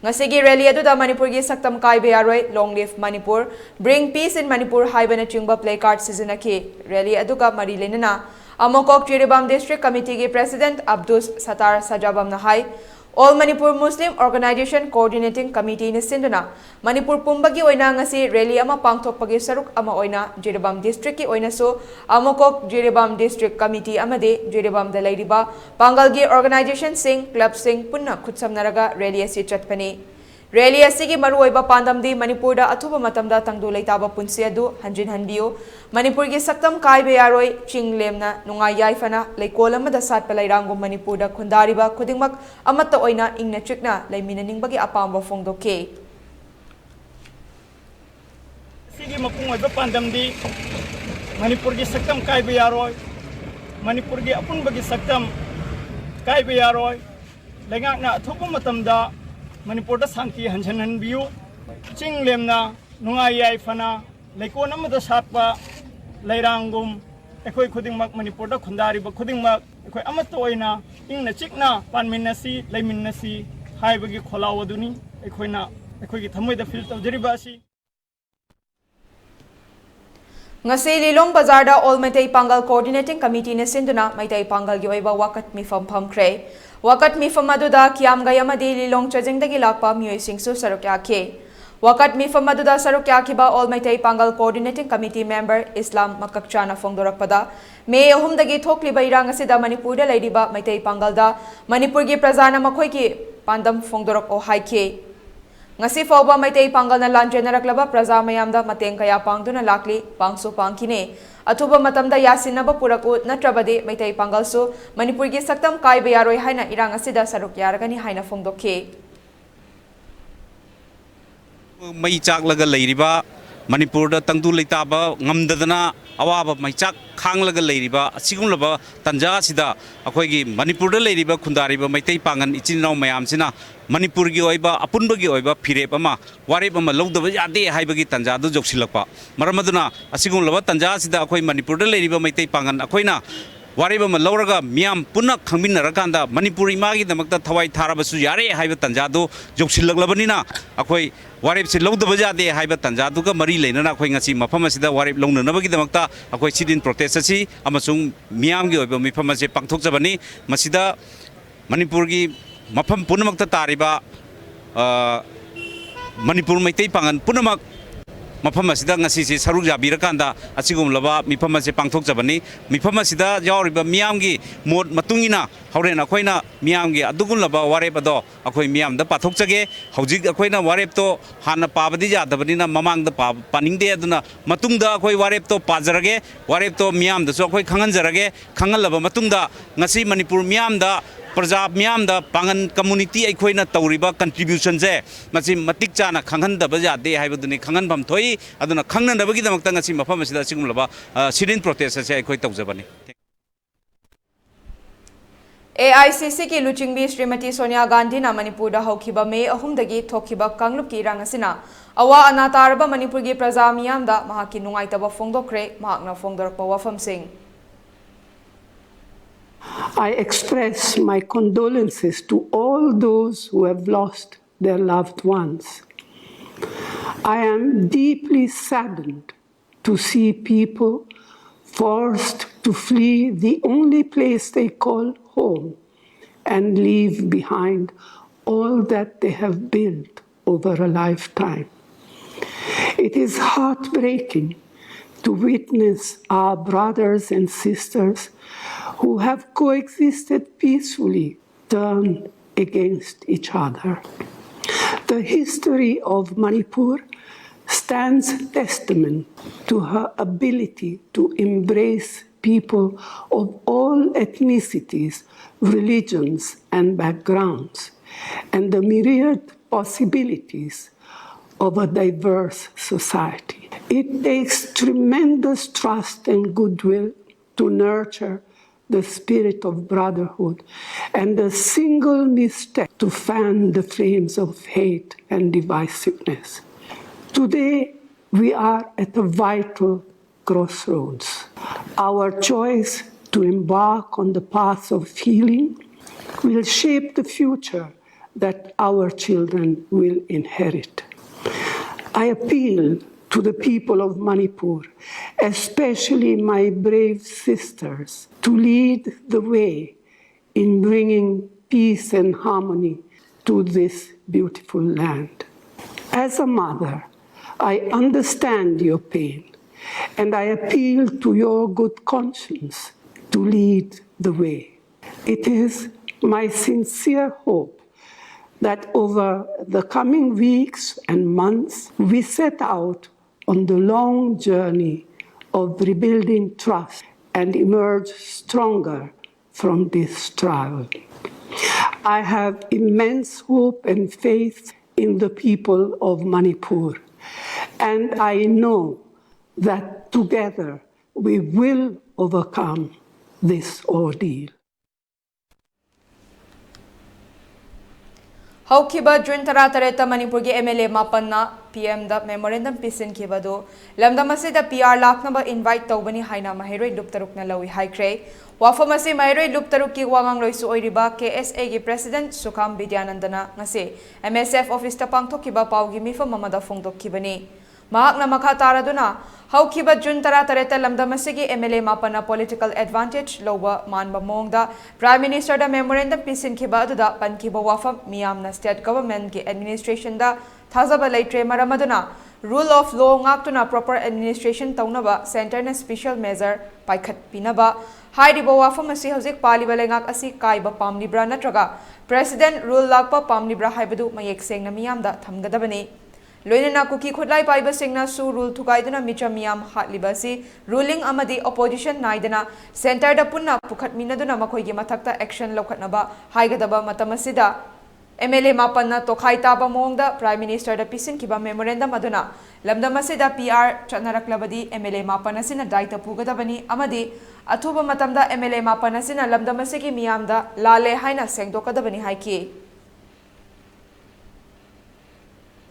Ngasigi rally aduda Manipur gi saktam kaibe yaroi Long Live Manipur, Bring Peace in Manipur haibana chingba placard sizinake. Rally aduga mari lenana Amokok Jirebam District Committee gi President Abdus Satar Sajabam nahai All Manipur Muslim Organization Coordinating Committee ni sinduna Manipur pumbagi oina ngasi rally ama pangthokpagi saruk ama oina Jirebam District ki oina so Amokok Jirebam District Committee amade Jirebam da lairiba pangalgi organization sing club sing punna khutsamnaraga rally asi chatpani rally asigi maruoiba pandamdi Manipurda athuba matamda tangdu leitaba punsi adu hanjin hanbiu Manipur gi saktam kaibe yaroi chinglemna nungai yaifana leikol amada satpa lairangum Manipurda khundariba khudingmak amata oina ingna chikna leiminaningbagi apamba fongdoke sigi mapung oiba pandamdi Manipur gi saktam kaibe yaroi Manipur gi apun bagi saktam kaibe yaroi lengakna athuba matamda Manipurda santi hanjanan biu ching lemna nungai yaifana leikon amada satpa lairangum ekoi khudingmak Manipurda khundariba khudingmak ekoi amata oina ingna chikna panminnasi leiminnasi haibagi kholawaduni ekoina ekoi gi thamoida feel tawjariba asi ngasi Lilong Bazar da All Maitai Pangal Coordinating Committee ni sinduna Maitai Pangal gi oiba wakat mifam phamkre wakat mifam aduda kiam gayamadi Lilong chajingdagi lakpa mioi singsu saruk yake wakat mifam aduda saruk yakiba All Maitai Pangal Coordinating Committee member Islam Makakchana fongdorakpada May ahumdagi thokliba irang asida Manipurda lairiba Maitai Pangal da Manipur gi prajana makhoi ki pandam fongdorak o haike ngasi fawba Maitai Pangal na lanjenaraklaba praja mayamda mateng kaya pangduna lakli pangso pangkine athuba matamda yasinaba puraku natrabade Maitai Pangal su Manipur gi saktam kaibe yaroi haina irang asida saruk yaragani haina fongdokhe mai chak laga leiriba Manipur da tangdu leitaba ngamdadana awaba mai chak khang laga leiriba asigumlaba tanja sida akhoi gi Manipur da leiriba khundariba Maitai Pangan ichinau mayam sina Manipur gi oiba apunba gi oiba phirep ama warep ama logdaba yade haibagi tanja du joksilakpa maramaduna asigumlaba tanja sida akhoi Manipur da leiriba Maitai Pangan akhoina वारेब अमा लौरगा मियाम पुनः खंगमिनरकांदा मणिपुर इमागीदमक्ता थवाई थाराबसु यारे हाइबा तंजादो जोक्सिलगलबनिना अखोई वारेब से लौदब जादे हाइबा तंजादुगा मरी लेनना अखोई ngasi मफम असिदा वारेब लौननबगीदमक्ता अखोई सिदिन protest असि अमसुंग मियामगी ओइबा मिफम असे पांगथोकजबनी मसिदा मणिपुर की मफम पुनमक्ता तारिबा मणिपुर मैतै पांगन पुनमक मफम असिदा ngasi से सरुक जाबिरकांदा असिगुमलबा मिफम असे पांगथोकजबनी मिफम असिदा यावरिबा मियामगी मोड मतुंगिना हौरेन अखोइना मियामगी अदुगुमलबा वारेब अदो अखोइ मियामदा पाथोकजगे हौजिक अखोइना वारेब तो हाना पाबदी जादबनिना ममांगदा पानिंगदे अदुना मतुंगदा अखोइ वारेब तो पाजरगे वारेब तो मियामदसु अखोइ खंगनजरगे खंगलबा मतुंगदा ngasi मणिपुर मियामदा प्रजा मियामदा पांगन कम्युनिटी अखोइना तौरिबा कंट्रीब्यूशन से मसी मतिक चाना खंगनदब जादे हाइबदुनि खंगनफम थोई अदुना खंगनदबगीदमक्ता ngasi मफम असिदा सिगुमलबा सिडिन प्रोटेस्ट से अखोइ तौजबनी AICC की लुचिंगबी श्रीमती सोनिया गांधी ना मणिपुर हौखिबा मे अहुमदगी थोखिबा कांगलुप की रंगसिना अवा अना तारबा मणिपुर की प्रजा मियामदा महाकी नुंगाइतबा फोंगदोक्रे महाकना फोंगदरपा वफम Singh I express my condolences to all those who have lost their loved ones. I am deeply saddened to see people forced to flee the only place they call home and leave behind all that they have built over a lifetime. It is heartbreaking to witness our brothers and sisters who have coexisted peacefully turn against each other. The history of Manipur stands testament to her ability to embrace people of all ethnicities, religions, and backgrounds, and the myriad possibilities of a diverse society. It takes tremendous trust and goodwill to nurture the spirit of brotherhood, and a single misstep to fan the flames of hate and divisiveness. Today, we are at a vital crossroads. Our choice to embark on the path of healing will shape the future that our children will inherit. I appeal to the people of Manipur, especially my brave sisters, to lead the way in bringing peace and harmony to this beautiful land. As a mother, I understand your pain, and I appeal to your good conscience to lead the way. It is my sincere hope that over the coming weeks and months, we set out on the long journey of rebuilding trust and emerge stronger from this trial. I have immense hope and faith in the people of Manipur, and I know that together we will overcome this ordeal. हौखिबा जून 13 मणिपुर के MLA मापन्ना PM दा memorandum पिसिनखिबदो लमदम असिदा PR लाखनबा invite तौबनी हाइना महिरोई loop तरुकना लवी हाइख्रे वाफम असे महिरोई loop तरुक की वांगांग लोइसु ओइरिबा KSA की president सुखाम विद्यानंदना ngase MSF office ता पांगथोखिबा पाउगी मिफम ममदा फोंगदोखिबनी महाकना मखा तारादुना हौखिबा जून 13 लमदम असिगी MLA मापन्ना political advantage लोबा मानबा मोंगदा prime minister दा memorandum पिसिनखिबा अदुदा पनखिबा वाफम मियामना state government के एडमिनिस्ट्रेशन दा थाजबा लैट्रे मरमदुना rule of law ngaktuna proper administration taunaba center na special measure paikhat pinaba hairiba wafam asi hojik paliba lengak asi kaiba pamlibra natraga president rule lakpa pamlibra haibadu mayek sengna miyamda thamgadabani loinana kuki khodlai paiba singna su rule thukaiduna mitra miyam hatliba si ruling amadi opposition naidana center da punna pukhat minaduna makhoigi mathakta action lokhatnaba haigadaba matamasida MLA मापन्ना तोखाई Taba मोंगदा prime minister दा पिसिन किबा memorandum अदुना लमदम असिदा PR चनरकलबदी MLA मापन असिना दायित्व पुगदबनी अमदी अथुबा मतमदा MLA मापन असिना लमदम असिगी मियामदा लाले हाइना सेंगदोकदबनी हाइकी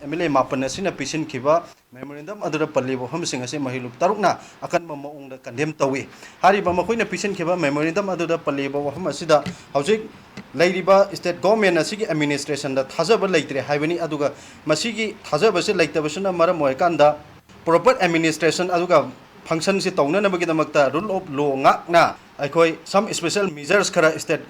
MLA Mapan asina pisin kiba memorandum adura palli wafam sing ase mahilup tarukna akan maungda condemn tawi hari ba makoina pisin kiba memorandum adura palli wafam asida hojik lairiba state government asigi administration da thajaba leitre haibani aduga masigi thajaba se leitabasuna maram moikanda proper administration aduga function si tawna nabagi damakta rule of law ngakna aikoi some special measures kara state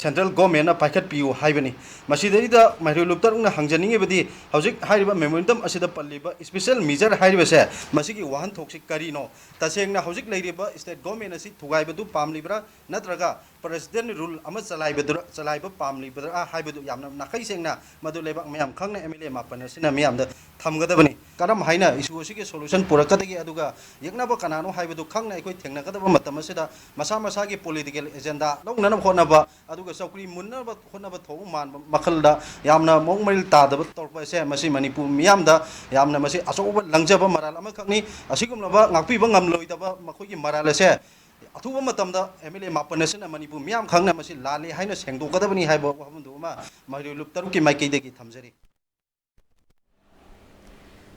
central government na paikhat piu haibani masidida mahilup tarukna hangjaninge badi hojik hairiba memorandum asida palliba special measure hairiba se masigi wahan thoksi karino tasengna hojik leiriba state government asi thugaibadu pamlibra natraga president rule ama chalaiba pamlibra haibadu yamna nakai sengna madu lebak mayam khangna MLA Mapan asina miyam da thamgadabani karam haina issue asigi solution purakadagi aduga yaknaba kanano haibadu khangna aikoi thengnagadaba matam asida masa masagi political agenda longnana khonaba aduga saukri munnaba khonaba thobu man makhalda yamna mongmail tadaba torpa se masi Manipur miyamda yamna masi asoba langjaba maral ama khakni asigumlaba ngakpiba ngamloidaba makhoi maral se athuba matamda MLA Mapan asina Manipur miyam khangna masi lale haina sengdokadabani haiba wahamdu ma mahilup taruki maikaidagi thamjari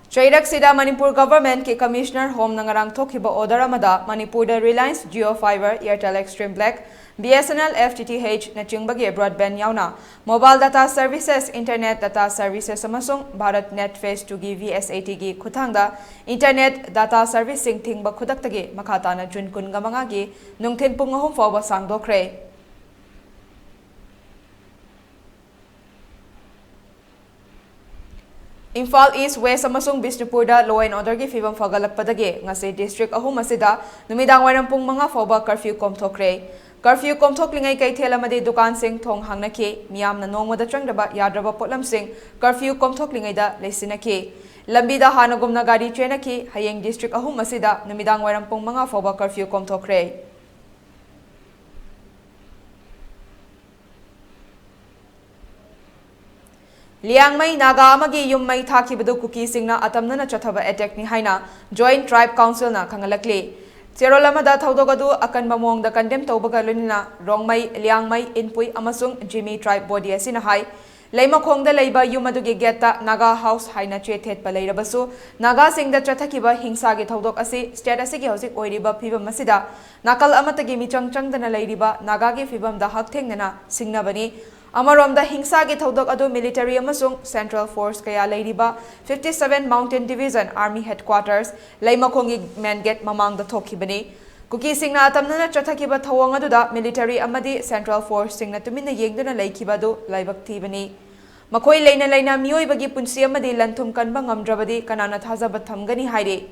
Chairak Sida Manipur Government ke Commissioner Home Nangarang Thokiba Order Amada Manipur da Reliance Jio Fiber Airtel Extreme Black BSNL FTTH na chingbagi broadband yauna mobile data services internet data services amasung Bharat Net Phase 2 gi VSAT gi khuthangda internet data servicing thingba khudaktagi makhata na June 19 gi nungthin pung 3 fawba sangdokre Imphal East West amasung Bishnupur da law and order gi fibam fagalakpadagi ngase district ahum asida numidang waram pung mga fawba curfew komthokre curfew komthoklingai kaithel amadi dukan sing thong hangnaki miyamna nongmada changdaba yadraba potlam sing curfew komthoklingai da leisinaki lambida hanagumna gari chenaki hayeng district ahum asida numidang waram pung mga fawba curfew komthokre Liangmai Naga amagi yummai thakibadu kuki singna atamna chathaba attack ni haina Joint Tribe Council na khangalakli Cherolamada thaudogadu akan mamong da condemn tawbaga lunina Rongmai Liangmai Inpui amasung Jimmy Tribe Body asina hai Leimakhong da leiba yumadugi geta Naga House haina chethet palairabasu Naga singda chathakiba hingsa gi thaudok asi state asigi hosik oiriba phibam masida nakal amatagi michang changdana leiriba Naga gi phibam da hakthengna singnabani Amaromda hingsa gi thodok adu military amasung Central Force kaya leiriba 57 Mountain Division Army Headquarters Leimakhongi main gate mamang da thokibani kuki singna atamna chathakiba thawang aduda military amadi Central Force singna tumina yengduna leikibadu laibak thibani makhoi leina miyoibagi punsi amadi lanthum kanba ngamdrabadi kanana thajaba thamgani haire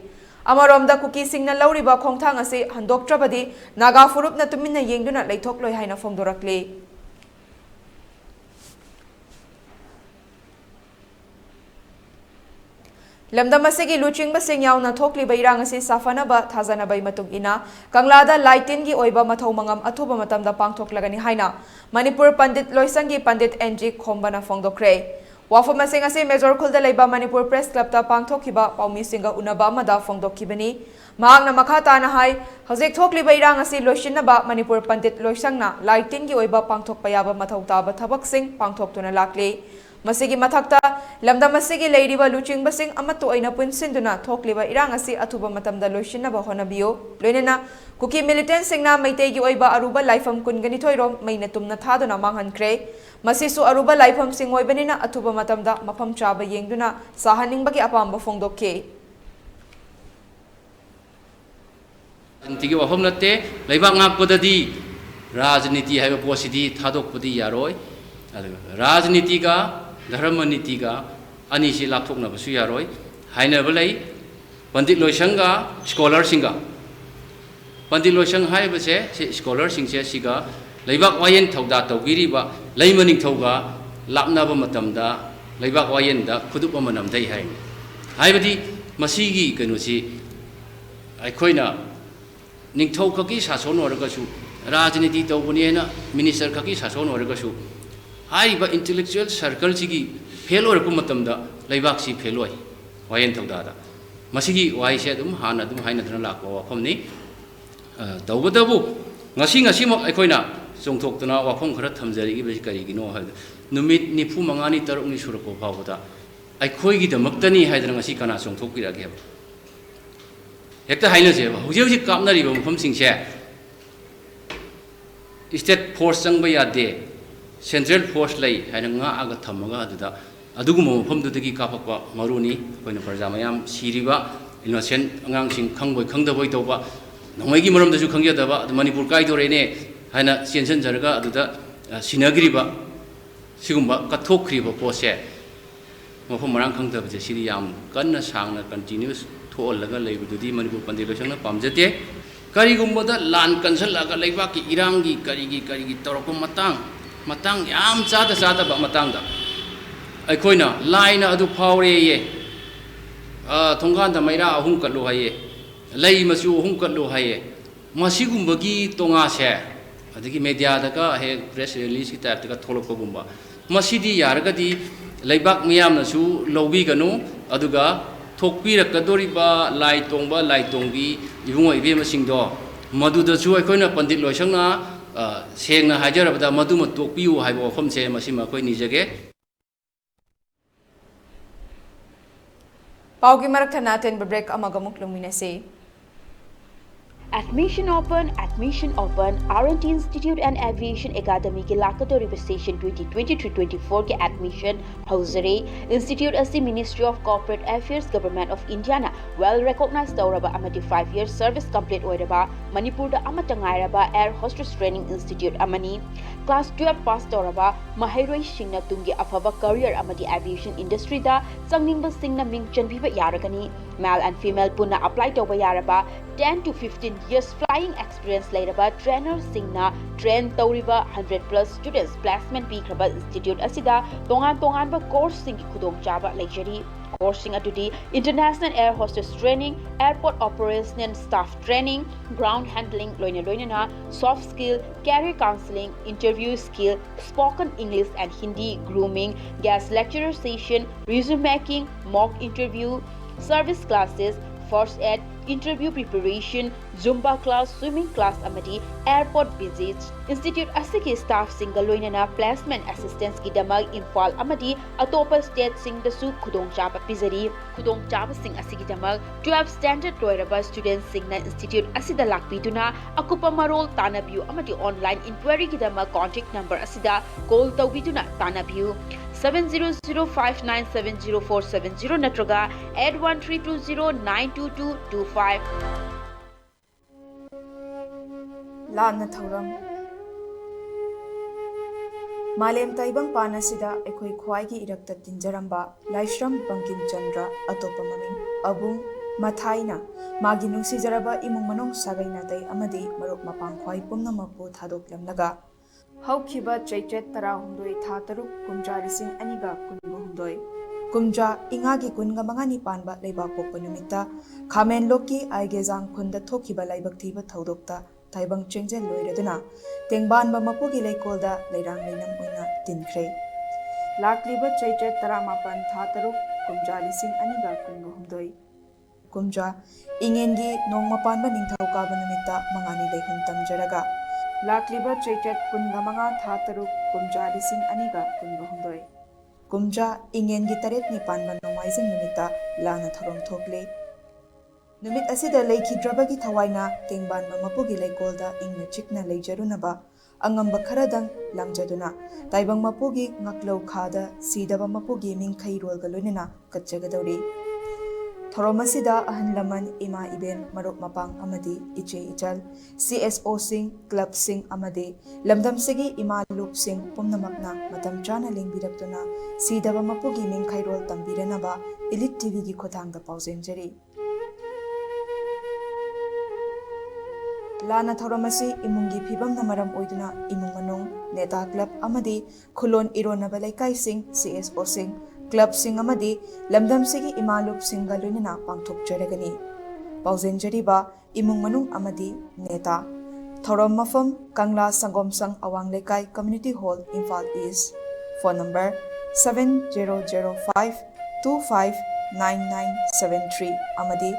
Amaromda kuki singna lauriba khongthang ase handoktrabadi Naga furupna tumina yengduna leithokloi haina fomdorakle Lamdamasigi luching basing yauna thokli bairang asi safanaba thazana bai matung ina Kanglada Laitin gi oiba mathau mangam athuba matamda pangthoklagani haina Manipur Pandit Loisangi Pandit NG Khombana Fongdokre Wafam masing asi Major Khulda leiba Manipur Press Club ta pangthokhiba paumi singa unaba amada fongdokhibani mahakna makhata na hai hojik thokli bairang asi loisinaba Manipur Pandit Loisangna Laitin gi oiba pangthokpa yaba mathau taba thabak sing pangthoktuna lakle Masigi mathakta lamda masigi leiriba luching basing amatu aina punsinduna thokliba irang asi athuba matamda loisinaba honabiyo loinena kuki militant singna maitegi oiba aruba laifam kungani thoirom maina tumna thaduna manghankre masisu aruba laifam sing oibanina athuba matamda mafam chaba yengduna sahaningbagi apamba fongdokke Antigi wafam natte laibak ngakpadadi rajniti haiba posidi thadokpadi yaroi rajniti ga Dharma niti ga ani si lapthokna basu yaroi haina balai Pandit Loisanga scholar singa Pandit Loisang hai base si scholar singse siga leibak wayen thauda tawgiri ba leimaning thauga lapna ba matamda leibak wayen da khudup amanam dai hai badi masigi kenosi aikhoina ningthau khaki sason oragasu rajniti tawbuni na minister khaki sason oragasu Haiba intellectual circle sigi fail or kumatamda laibak si fail oi wayen thawda masigi wai se dum hana dum haina dana lakwa wafamni tawbadabu ngasi mo aikoina chongthoktuna wafam khara thamjari gi be kari gi no ha numit nifu mangani taruk ni surako phawda ꯑꯩꯈꯣꯏꯒꯤꯗꯃꯛꯇꯅꯤ ꯍꯥꯏꯗꯅ ꯉꯁꯤ ꯀꯅꯥ ꯆꯣꯡꯊꯣꯛꯄꯤꯔꯛꯒꯦꯕ ꯍꯦꯛꯇ ꯍꯥꯏꯅꯁꯦꯕ ꯍꯧꯖꯤꯛ ꯍꯧꯖꯤꯛ ꯀꯥꯞꯅꯔꯤꯕ ꯃꯐꯝꯁꯤꯡꯁꯦ state force ꯆꯪꯕ ꯌꯥꯗꯦ central force ꯂꯩ ꯍꯥꯏꯅ ꯉꯥꯛꯑꯒ ꯊꯝꯃꯒ ꯑꯗꯨꯗ ꯑꯗꯨꯒꯨꯝꯕ ꯃꯐꯝꯗꯨꯗꯒꯤ ꯀꯥꯞꯄꯛꯄ ꯃꯔꯨꯅꯤ ꯑꯩꯈꯣꯏꯅ ꯄ꯭ꯔꯖꯥ ꯃꯌꯥꯝ ꯁꯤꯔꯤꯕ ꯏꯅꯣꯁꯦꯟ ꯑꯉꯥꯡꯁꯤꯡ ꯈꯪꯕꯣꯏ ꯈꯪꯗꯕꯣꯏ ꯇꯧꯕ ꯅꯣꯡꯃꯩꯒꯤ ꯃꯔꯝꯗꯁꯨ ꯈꯪꯖꯗꯕ ꯑꯗꯨ ꯃꯅꯤꯄꯨꯔ ꯀꯥꯏꯗꯣꯔꯦꯅꯦ ꯍꯥꯏꯅ ꯆꯦꯟꯁꯤꯟꯖꯔꯒ ꯑꯗꯨꯗ ꯁꯤꯅꯈ꯭ꯔꯤꯕ ꯁꯤꯒꯨꯝꯕ ꯀꯠꯊꯣꯛꯈ꯭ꯔꯤꯕ ꯄꯣꯠꯁꯦ ꯃꯐꯝ ꯃꯔꯥꯡ ꯈꯪꯗꯕꯁꯦ ꯁꯤꯗꯤ ꯌꯥꯝ ꯀꯟꯅ ꯁꯥꯡꯅ ꯀꯟꯇꯤꯅ꯭ꯌꯨꯁ ꯊꯣꯛꯍꯜꯂꯒ ꯂꯩꯕꯗꯨꯗꯤ ꯃꯅꯤꯄꯨꯔ ꯄꯟꯗꯤꯠ ꯂꯣꯏꯁꯪꯅ ꯄꯥꯝꯖꯗꯦ ꯀꯔꯤꯒꯨꯝꯕꯗ ꯂꯥꯟ ꯀꯟꯁꯜꯂꯛꯑꯒ ꯂꯩꯕꯥꯛꯀꯤ ꯏꯔꯥꯡꯒꯤ ꯀꯔꯤꯒꯤ ꯇꯧꯔꯛꯄ ꯃꯇꯥꯡ ꯌꯥꯝ ꯆꯥꯗꯕ ꯃꯇꯥꯡꯗ ꯑꯩꯈꯣꯏꯅ ꯂꯥꯏꯅ ꯑꯗꯨ ꯐꯥꯎꯔꯦꯌꯦ ꯊꯣꯡꯒꯥꯟꯗ ꯃꯩꯔꯥ 3 ꯀꯠꯂꯨ ꯍꯥꯏꯌꯦ ꯂꯩ ꯃꯆꯨ 3 ꯀꯠꯂꯨ ꯍꯥꯏꯌꯦ ꯃꯁꯤꯒꯨꯝꯕꯒꯤ ꯇꯣꯉꯥꯁꯦ ꯑꯗꯒꯤ ꯃꯦꯗꯤꯌꯥꯗꯒ ꯍꯦꯛ ꯄ꯭ꯔꯦꯁ ꯔꯤꯂꯤꯁꯀꯤ ꯇꯥꯏꯞꯇꯒ ꯊꯣꯛꯂꯛꯄꯒꯨꯝꯕ ꯃꯁꯤꯗꯤ ꯌꯥꯔꯒꯗꯤ ꯂꯩꯕꯥꯛ ꯃꯤꯌꯥꯝꯅꯁꯨ ꯂꯧꯕꯤꯒꯅꯨ ꯑꯗꯨꯒ ꯊꯣꯛꯄꯤꯔꯛꯀꯗꯧꯔꯤꯕ ꯂꯥꯏ ꯇꯣꯡꯕ ꯂꯥꯏ ꯇꯣꯡꯕꯤ ꯏꯕꯨꯡꯉꯣ ꯏꯕꯦꯝꯃꯁꯤꯡꯗꯣ ꯃꯗꯨꯗꯁꯨ ꯑꯩꯈꯣꯏꯅ ꯄꯟꯗꯤꯠ ꯂꯣꯏꯁꯪꯅ ꯁꯦꯡꯅ ꯍꯥꯏꯖꯔꯕꯗ ꯃꯗꯨꯃ ꯇꯣꯛꯄꯤꯌꯨ ꯍꯥꯏꯕ ꯋꯥꯐꯝꯁꯦ ꯃꯁꯤꯃ ꯑꯩꯈꯣꯏ ꯅꯤꯖꯒꯦ ꯄꯥꯎꯒꯤ ꯃꯔꯛꯇ ꯅꯥꯇꯦꯟꯕ ꯕ꯭ꯔꯦꯛ ꯑꯃꯒ ꯑꯃꯨꯛ ꯂꯨꯃꯤꯟꯅꯁꯤ Admission Open, R&T Institute and Aviation Academy ki lakadoriba session 2023-24 ki admission hauzare. Institute asi Ministry of Corporate Affairs Government of India na well recognized tauraba amati 5-year service complete oiraba Manipur da amatangairaba Air Hostess Training Institute amani. Class 12 pass tauraba mahairoi singna tungi afaba career amati aviation industry da changningba singna ming chanbiba yaragani. Male and female punna apply tauba yaraba 10 to 15 years flying experience lairaba trainer singna train tauriba 100+ students placement pikraba institute asida tongan ba course sing khudong chaba leijari course sing atudi international air hostess training airport operation staff training ground handling loina na soft skill career counseling interview skill spoken English and Hindi grooming guest lecturer session resume making mock interview service classes first aid interview preparation Zumba class swimming class amadi airport visits institute asiki staff single loinana placement assistance ki damag Imphal amadi atopa state sing da su khudong chaba pizari khudong chaba sing asiki damag 12 standard loiraba students singna institute asida lakpiduna akupa marol tanabiu amadi online inquiry ki damag contact number asida call tawbiduna tanabiu 7005970470 natraga 8132092225 ꯂꯥꯟꯅ ꯊꯧꯔꯝ ꯃꯥꯂꯦꯝ ꯇꯥꯏꯕꯪ ꯄꯥꯟ ꯑꯁꯤꯗ ꯑꯩꯈꯣꯏ ꯈ꯭ꯋꯥꯏꯒꯤ ꯏꯔꯛꯇ ꯇꯤꯟꯖꯔꯝꯕ ꯂꯥꯏꯁ꯭ꯔꯝ ꯕꯪꯀꯤꯝ ꯆꯟꯗ꯭ꯔ ꯑꯇꯣꯞꯄ ꯃꯃꯤꯡ ꯑꯕꯨꯡ ꯃꯊꯥꯏꯅ ꯃꯥꯒꯤ ꯅꯨꯡꯁꯤꯖꯔꯕ ꯏꯃꯨꯡ ꯃꯅꯨꯡ ꯁꯥꯒꯩ ꯅꯥꯇꯩ ꯑꯃꯗꯤ ꯃꯔꯨꯞ ꯃꯄꯥꯡ ꯈ꯭ꯋꯥꯏ ꯄꯨꯝꯅꯃꯛꯄꯨ ꯊꯥꯗꯣꯛꯂꯝꯂꯒ ꯍꯧꯈꯤꯕ ꯆꯩꯆꯠ 13 ꯊꯥ 3 ꯀꯨꯝꯖꯥ 2019 ꯀꯨꯝꯖꯥ ꯏꯉꯥꯒꯤ 25ꯅꯤ ꯄꯥꯟꯕ ꯂꯩꯕꯥꯛ ꯄꯣꯛꯄ ꯅꯨꯃꯤꯠꯇ ꯈꯥꯃꯦꯟꯂꯣꯛꯀꯤ ꯑꯥꯏꯒꯦꯖꯥꯡ ꯈꯨꯟꯗ ꯊꯣꯛꯈꯤꯕ ꯂꯥꯏꯕꯛ ꯊꯤꯕ ꯊꯧꯗꯣꯛꯇ ꯇꯥꯏꯕꯪ ꯆꯦꯡꯖꯦꯜ ꯂꯣꯏꯔꯗꯨꯅ ꯇꯦꯡꯕꯥꯟꯕ ꯃꯄꯨꯒꯤ ꯂꯩꯀꯣꯜꯗ ꯂꯩꯔꯥꯡ ꯂꯩꯅꯝ ꯑꯣꯏꯅ ꯇꯤꯟꯈ꯭ꯔꯦ ꯂꯥꯛꯂꯤꯕ ꯆꯩꯆꯠ 19 ꯊꯥ 3 ꯀꯨꯝꯖꯥ 2019 ꯀꯨꯝꯖꯥ ꯏꯉꯦꯟꯒꯤ ꯅꯣꯡꯃ ꯄꯥꯟꯕ ꯅꯤꯡꯊꯧꯀꯥꯕ ꯅꯨꯃꯤꯠꯇ ꯃꯉꯥꯅꯤ ꯂꯩꯍꯨꯟ ꯇꯝꯖꯔꯒ ꯂꯥꯛꯂꯤꯕ ꯆꯩꯆꯠ 25 ꯊꯥ 3 ꯀꯨꯝꯖꯥ 2019 ꯀꯨꯝꯖꯥ ꯏꯉꯦꯟꯒꯤ 8ꯅꯤ ꯄꯥꯟꯕ ꯅꯣꯡꯃꯥꯏꯖꯤꯡ ꯅꯨꯃꯤꯠꯇ ꯂꯥꯟꯅ ꯊꯧꯔꯝ ꯊꯣꯛꯂꯤ ꯅꯨꯃꯤꯠ ꯑꯁꯤꯗ ꯂꯩꯈꯤꯗ꯭ꯔꯕꯒꯤ ꯊꯋꯥꯏꯅ ꯇꯦꯡꯕꯥꯟꯕ ꯃꯄꯨꯒꯤ ꯂꯩꯀꯣꯜꯗ ꯏꯪꯅ ꯆꯤꯛꯅ ꯂꯩꯖꯔꯨꯅꯕ ꯑꯉꯝꯕ ꯈꯔꯗꯪ ꯂꯥꯡꯖꯗꯨꯅ ꯇꯥꯏꯕꯪ ꯃꯄꯨꯒꯤ ꯉꯛꯂꯧ ꯈꯥꯗ ꯁꯤꯗꯕ ꯃꯄꯨꯒꯤ ꯃꯤꯡꯈꯩꯔꯣꯜꯒ ꯂꯣꯏꯅꯅ ꯀꯠꯆꯒꯗꯧꯔꯤ ꯊꯧꯔꯝ ꯑꯁꯤꯗ ꯑꯍꯜ ꯂꯃꯟ ꯏꯃꯥ ꯏꯕꯦꯟ ꯃꯔꯨꯞ ꯃꯄꯥꯡ ꯑꯃꯗꯤ ꯏꯆꯦ ꯏꯆꯜ CSOꯁꯤꯡ ꯀ꯭ꯂꯕꯁꯤꯡ ꯑꯃꯗꯤ ꯂꯝꯗꯝꯁꯤꯒꯤ ꯏꯃꯥꯂꯨꯞꯁꯤꯡ ꯄꯨꯝꯅꯃꯛꯅ ꯃꯇꯝ ꯆꯥꯅ ꯂꯦꯡꯕꯤꯔꯛꯇꯨꯅ ꯁꯤꯗꯕ ꯃꯄꯨꯒꯤ ꯃꯤꯡꯈꯩꯔꯣꯜ ꯇꯝꯕꯤꯔꯅꯕ ꯏꯂꯤꯠ ꯇꯤꯚꯤꯒꯤ ꯈꯨꯠꯊꯥꯡꯗ ꯄꯥꯎꯖꯦꯟꯖꯔꯤ ꯂꯥꯟꯅ ꯊꯧꯔꯝ ꯑꯁꯤ ꯏꯃꯨꯡꯒꯤ ꯐꯤꯕꯝꯅ ꯃꯔꯝ ꯑꯣꯏꯗꯨꯅ ꯏꯃꯨꯡ ꯃꯅꯨꯡ ꯅꯦꯇꯥ ꯀ꯭ꯂꯕ ꯑꯃꯗꯤ ꯈꯨꯂꯣꯟ 이로ꯟꯅꯕ ꯂꯩꯀꯥꯏꯁꯤꯡ CSOꯁꯤꯡ ꯀ꯭ꯂꯕꯁꯤꯡ ꯑꯃꯗꯤ ꯂꯝꯗꯝꯁꯤꯒꯤ ꯏꯃꯥꯂꯨꯞꯁꯤꯡꯒ ꯂꯣꯏꯅꯅ ꯄꯥꯡꯊꯣꯛꯆꯔꯒꯅꯤ ꯄꯥꯎꯖꯦꯟꯖꯔꯤꯕ ꯏꯃꯨꯡ ꯃꯅꯨꯡ ꯑꯃꯗꯤ ꯅꯦꯇꯥ ꯊꯧꯔꯝ ꯃꯐꯝ ꯀꯪꯂꯥ ꯁꯪꯒꯣꯝꯁꯪ ꯑꯋꯥꯡ ꯂꯩꯀꯥꯏ community hole Imphal is phone number 7005259973 amadi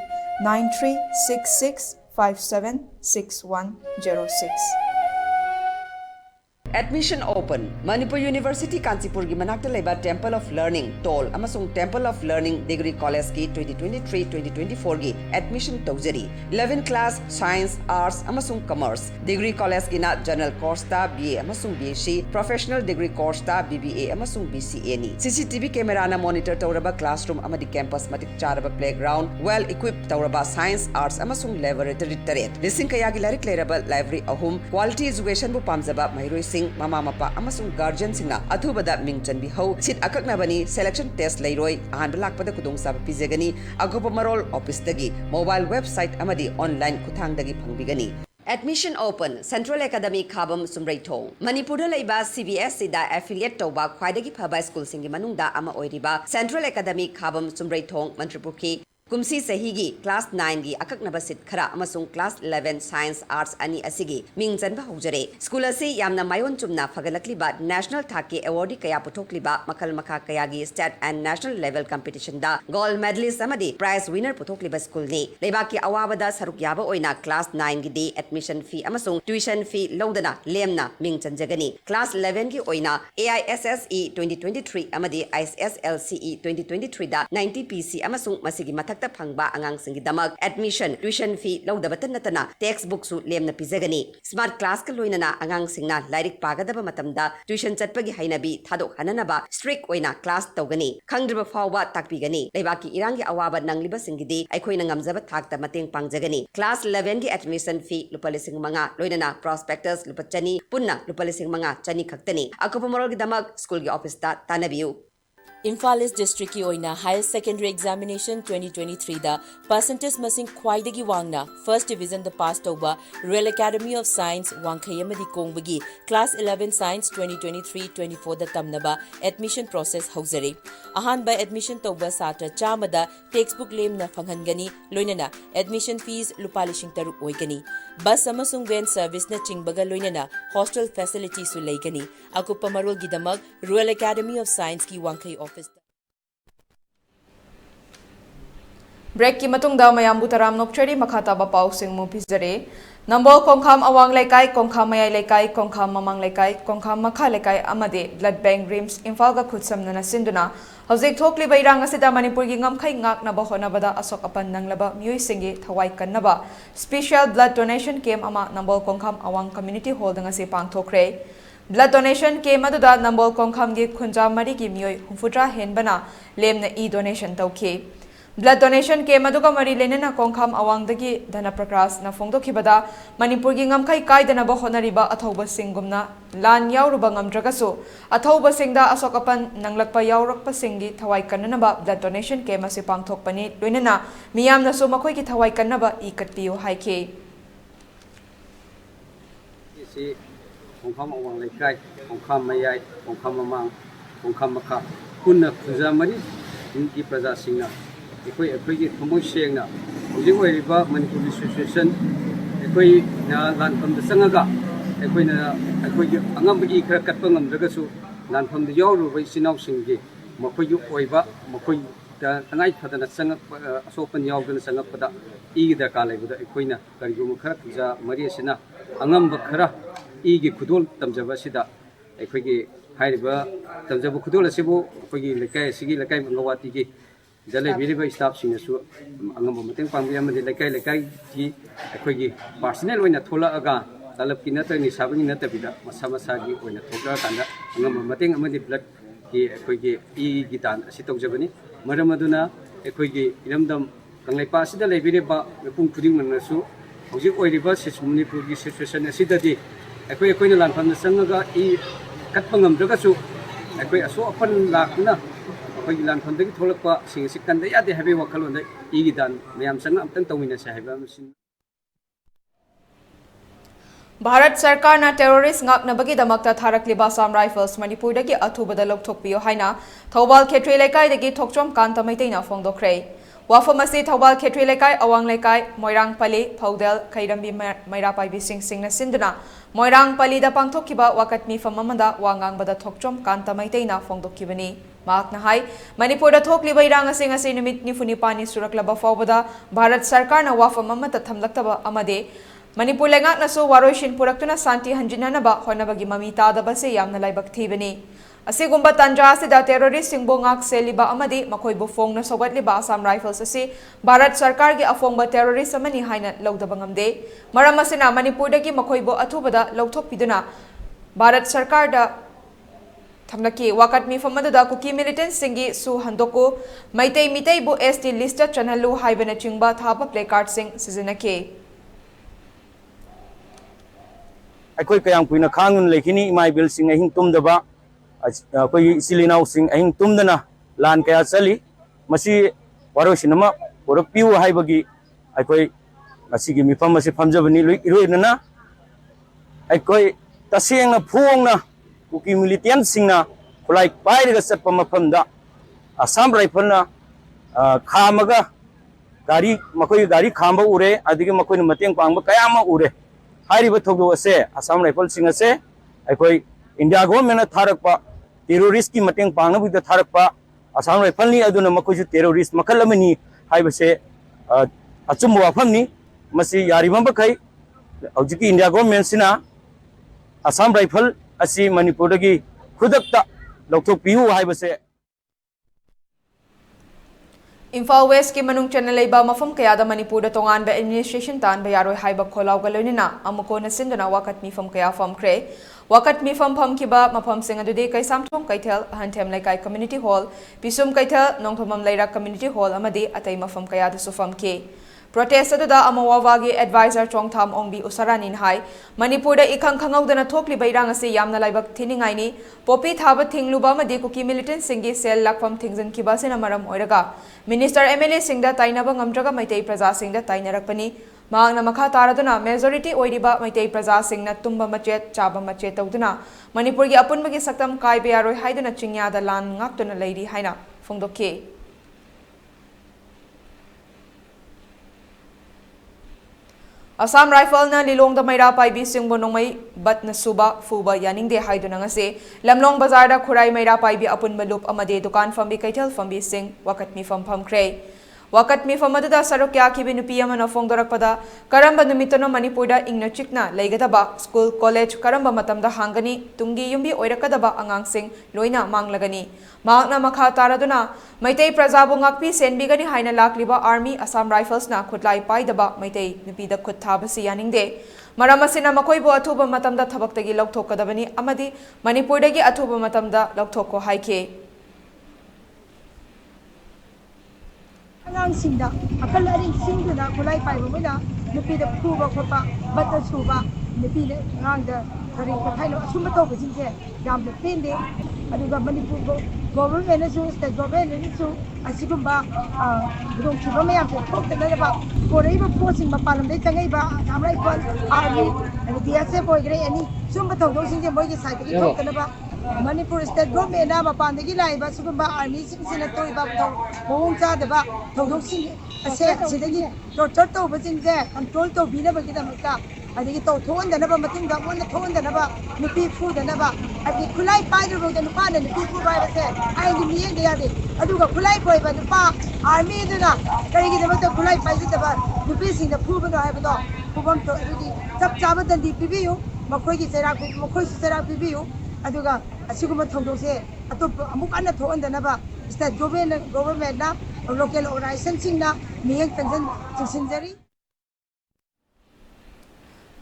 9366576106 Admission open. Manipur University Kanchipur gi manakta leba Temple of Learning Toll amasung Temple of Learning Degree College ki 2023-2024 gi admission tawjari. 11 class Science, Arts amasung Commerce. Degree College gi na General Course ta BA amasung BSc, Professional Degree Course ta BBA amasung BCA ni. CCTV camera na monitor tawraba classroom amadi campus matik charaba playground, well equipped tawraba Science, Arts amasung laboratory taret. Lising kaya gi larik leraba library ahum, quality education bu pamjaba mairoi Mama Mapa amasung guardian singna athubada mingchan bi ho sit akaknabani selection test leiroi ahan lakpada kudong sab pizegani agopa marol office dagi mobile website amadi online kuthang dagi phangbigani. Admission open. Central Academy Khabam Sumraithong. Manipur leiba CBSE da affiliate toba khwaidagi phaba school singi manungda ama oiriba Central Academy Khabam Sumraithong Manipur ki Kumsi Sahigi class 9 gi akaknaba sit khara amasung class 11 science arts ani asigi mingchanba hojare. School asi yamna mayon chumna fagalakliba national thaki award kaya puthokliba makal makha kaya gi state and national level competition da gold medalist amadi prize winner puthokliba school ni. Leibaki awabada saruk yaba oina class 9 gi di admission fee amasung tuition fee lodana lemna mingchanjagani. Class 11 gi oina AISSE 2023 amadi ISSLCE 2023 da 90 PC amasung masigi mathak phangba angang singi damak admission tuition fee lodabatan natana textbook su lemna pizagani. Smart class ka loinana angang singna lairik pagadaba matamda tuition chatpagi hainabi thadok hananaba strict oina class tawgani. Khangdriba fawba takpigani. Leibaki irangi awaba nangliba singidi aikhoina ngamjaba thakta mateng pangjagani. Class 11 gi admission fee lupa lising manga loinana prospectus lupa chani punna lupa lising manga chani khaktani. Akopa moral gi damak school gi office ta tanabiu. Imphal East District ki oina Higher Secondary Examination 2023 da percentage masing khwaidagi wangna First Division da pass tauba Royal Academy of Science Wangkhayamadi Kongbagi Class 11 Science 2023-24 da tamnaba admission process hauzare. Ahan by admission tauba satra chamada textbook lem na fanghangani loinana admission fees lupa lishing taruk oigani. Bus amasung van service na chingbaga loinana hostel facilities su leigani. Akupa marol gidamag Royal Academy of Science ki Wangkhay office. Break ki matungda mayambu taram nokchari makhataba pau sing mu pizare. Nambol kongkham awang laikai, kongkham mayai laikai, kongkham mamang laikai, kongkham makha laikai amade blood bank rims Imphal ga khutsam na sinduna. Hojik thokli bairang asida Manipur gi ngamkhai ngak na bahonabada asok apan nanglaba miyoi singi thawai kannaba. Special blood donation camp ama nambol kongkham awang community hall danga se pangthokre. Blood donation came aduda nambol kongkham gi khunja mari gi miyoi humfutra henbana lemna e donation tawki. Blood donation came aduga mari lenena kongkham awangdagi dana prakras na phongdokhibada Manipur gi ngamkhai kaidana ba honariba athauba singumna lan yauruba ngamdragasu athauba singda asokapan nanglakpa yaurakpa singi thawai kannaba blood donation came ase pangthokpani loinena miyamna so makhoi gi thawai kannaba ikatpiu haike. Kongkham awang laikai, kongkham mayai, kongkham mamang, kongkham makha punna khunja mari inki praja singna ekoi gi thomoi sengna hojik oiriba Manipur Association ekoi na lanpham da sangaga ekoi gi angam gi khara katpa ngamdaga su lanpham da yawru bai sinau singgi makoi gi oiba makoi da tangai phadana sangak asopan yawdana sangak pada igi da ka laibuda ekoi na karigum khara khunja mari sina angam ba khara igi khudol tamjaba sida ekoi gi hairiba tamjaba khudol asibu ekoi gi lekai sigi lekai ngawati gi jale biriba staff sinasu angam mateng pangbi amadi lekai gi ekoi gi personal oina thola aga talab ki nata ni sabani nata bida masa masa gi oina thola kanda angam mateng amadi blood gi ekoi gi igi dan asi tawjabani maramaduna ekoi gi iramdam kanglai pa sida lebiriba pung khuding manasu hojik oiriba Manipur gi situation asidadi ekoi na lanpham sangaga I katpangam dragasu ekoi aso apan lakna ekoi lanpham dagi tholakpa singsi kanda yade habe wakhalon da igi dan mayam sanga amtang tawina sa haba masin. Bharat Sarkar na terrorist ngaknabagi damakta tharakliba Assam Rifles Manipur dagi athubada lokthokpiyo haina Thobal Khetri Lekai dagi thokchom kanta maiteina phongdokre. Wafamasi Thobal Khetri Lekai Awang Lekai Moirang Pali Phaudel Khairambi Maira Paibi Singna Sinduna Moirang Pali da pangthokkiba wakatmi famamada wangangbada thokchom kanta maiteina phongdokkibani. Mahakna hai Manipur da thokliba irang asing ase numit nifuni pani suraklaba fawbada Bharat Sarkar na wafam amata thamlaktaba amade Manipur lengaknasu waroishin purakuna santi hanjinanaba honabagi mami tadabase yamna laibak thibani. Asigumba tanja asida terrorist singbo ngak seliba amadi makoibu fongna sogatliba Assam Rifles asi Bharat Sarkar gi afongba terrorist amani haina lawdaba ngamde. Maram asina Manipur dagi makoibu athubada lawthokpiduna Bharat Sarkar da Thamnaki wakat mifam aduda kuki militant singi su handoku maitei mitei bu ST list chanhalu haibana chingba thapa placard sing sizinake. Akoi kayang puina khangun lekhini imai bil sing ahing tumdaba akoi silinau sing ahing tumdana lan kaya chali masi warosinama porokpiu haibagi akoi masigi mifam masi phamjabani iroinana akoi tasengna phuongna kuki militant singna khulai pairaga satpa mafamda Assam Rifle na khamaga makoi gari khamba ure adigi makoi mateng pangba kayama ure Hariba Togo ase Assam Rifle sing ase akoi India government na tharakpa terrorist ki mateng pangna bida tharakpa Assam Rifle ni aduna makoi terrorist makal amani haibase achum wafam ni masi yaribam bakai hojiki India government sina Assam Rifle asi Manipur dagi khudakta lokthok pihu haibase Imphal West ki manung channel leiba mafam kaya da Manipur da tongan ba administration tan ba yaroi haiba kholaw galonina amuko na sindana wakat mifam kaya fam kre wakat mifam pham kiba mafam singa dude kai samthong kaithel hantem lai kai community hall pisum kaithel nongthomam laira community hall amadi atai mafam kaya da sufam ke protest da amawawagi advisor chongtham ongbi usaranin hai Manipur da ikhang khangau dana thokli bairang ase yamna laibak thiningai ni popi thaba thingluba madi kuki militant singi sel lakfam thingjan kiba sena maram oiraga Minister MLA singda tainaba ngamdraga maitai praja singda tainarakpani maangna makha taraduna majority oiriba maitai praja singna tumba machet chaba machet tawduna Manipur gi apunbagi saktam kai be yaroi haiduna chingya da lan ngaktuna leiri haina phongdokke Assam Rifle na lilong da maira paibi singbo nongmai bat na suba fuba yaning de haiduna ngase lamlong bazar da khurai maira paibi apun malup amade dukan fambi kaitel fambi sing wakat mi fam kre wakat mi fam da sarokya ki binupi amana fongdorakpada karamba numitano Manipur da ingna chikna leigadaba school college karamba matam da hangani tungi yumbi oirakadaba angang sing loina manglagani maakna makha taraduna maitai prajabu ngakpi senbigani haina lakliba army Assam Rifles na khutlai paidaba maitai nupi da khut thabasi yaningde maramasina makoibo athuba matamda thabaktagi lokthokadabani amadi Manipur dagi athuba matamda lokthokko haike Singda, akal aring singda kulai pai bumina, nupi da kuba kupa, bata suba, nupi da ngangda, kari kathai lo asuma tau kajingse, jam da tende, aduga Manipur government na su, state government na su, asigumba, budong kiba mayam sa thok na ba, kore iba posing mapalam day tangay ba, amray pon, army, DSF boy gray ani, sumba tau do singse boy ki side ki thok na ba, Manipur state government na mapandagi laiba sugumba army sing sina toy ba thong mong cha da ba thong sing ase sidagi torture to ba sing je control to bina ba kida maka adigi to thon da na ba mating da mon thon da na ba nupi fu da na ba adi khulai pai do da nupa na nupi fu ba ba se ai ni mi de ya de aduga khulai boy ba nupa army da na kari gi da ba khulai pai da ba nupi sing da fu ba no hai ba do fu bon to adigi chap cha ba dan di pi yu makoi gi sera ku makoi sera pi yu aduga asiguma thongdose atop amuk anna thoandanaba state government na local organization singna miyeng tanjan chisinjari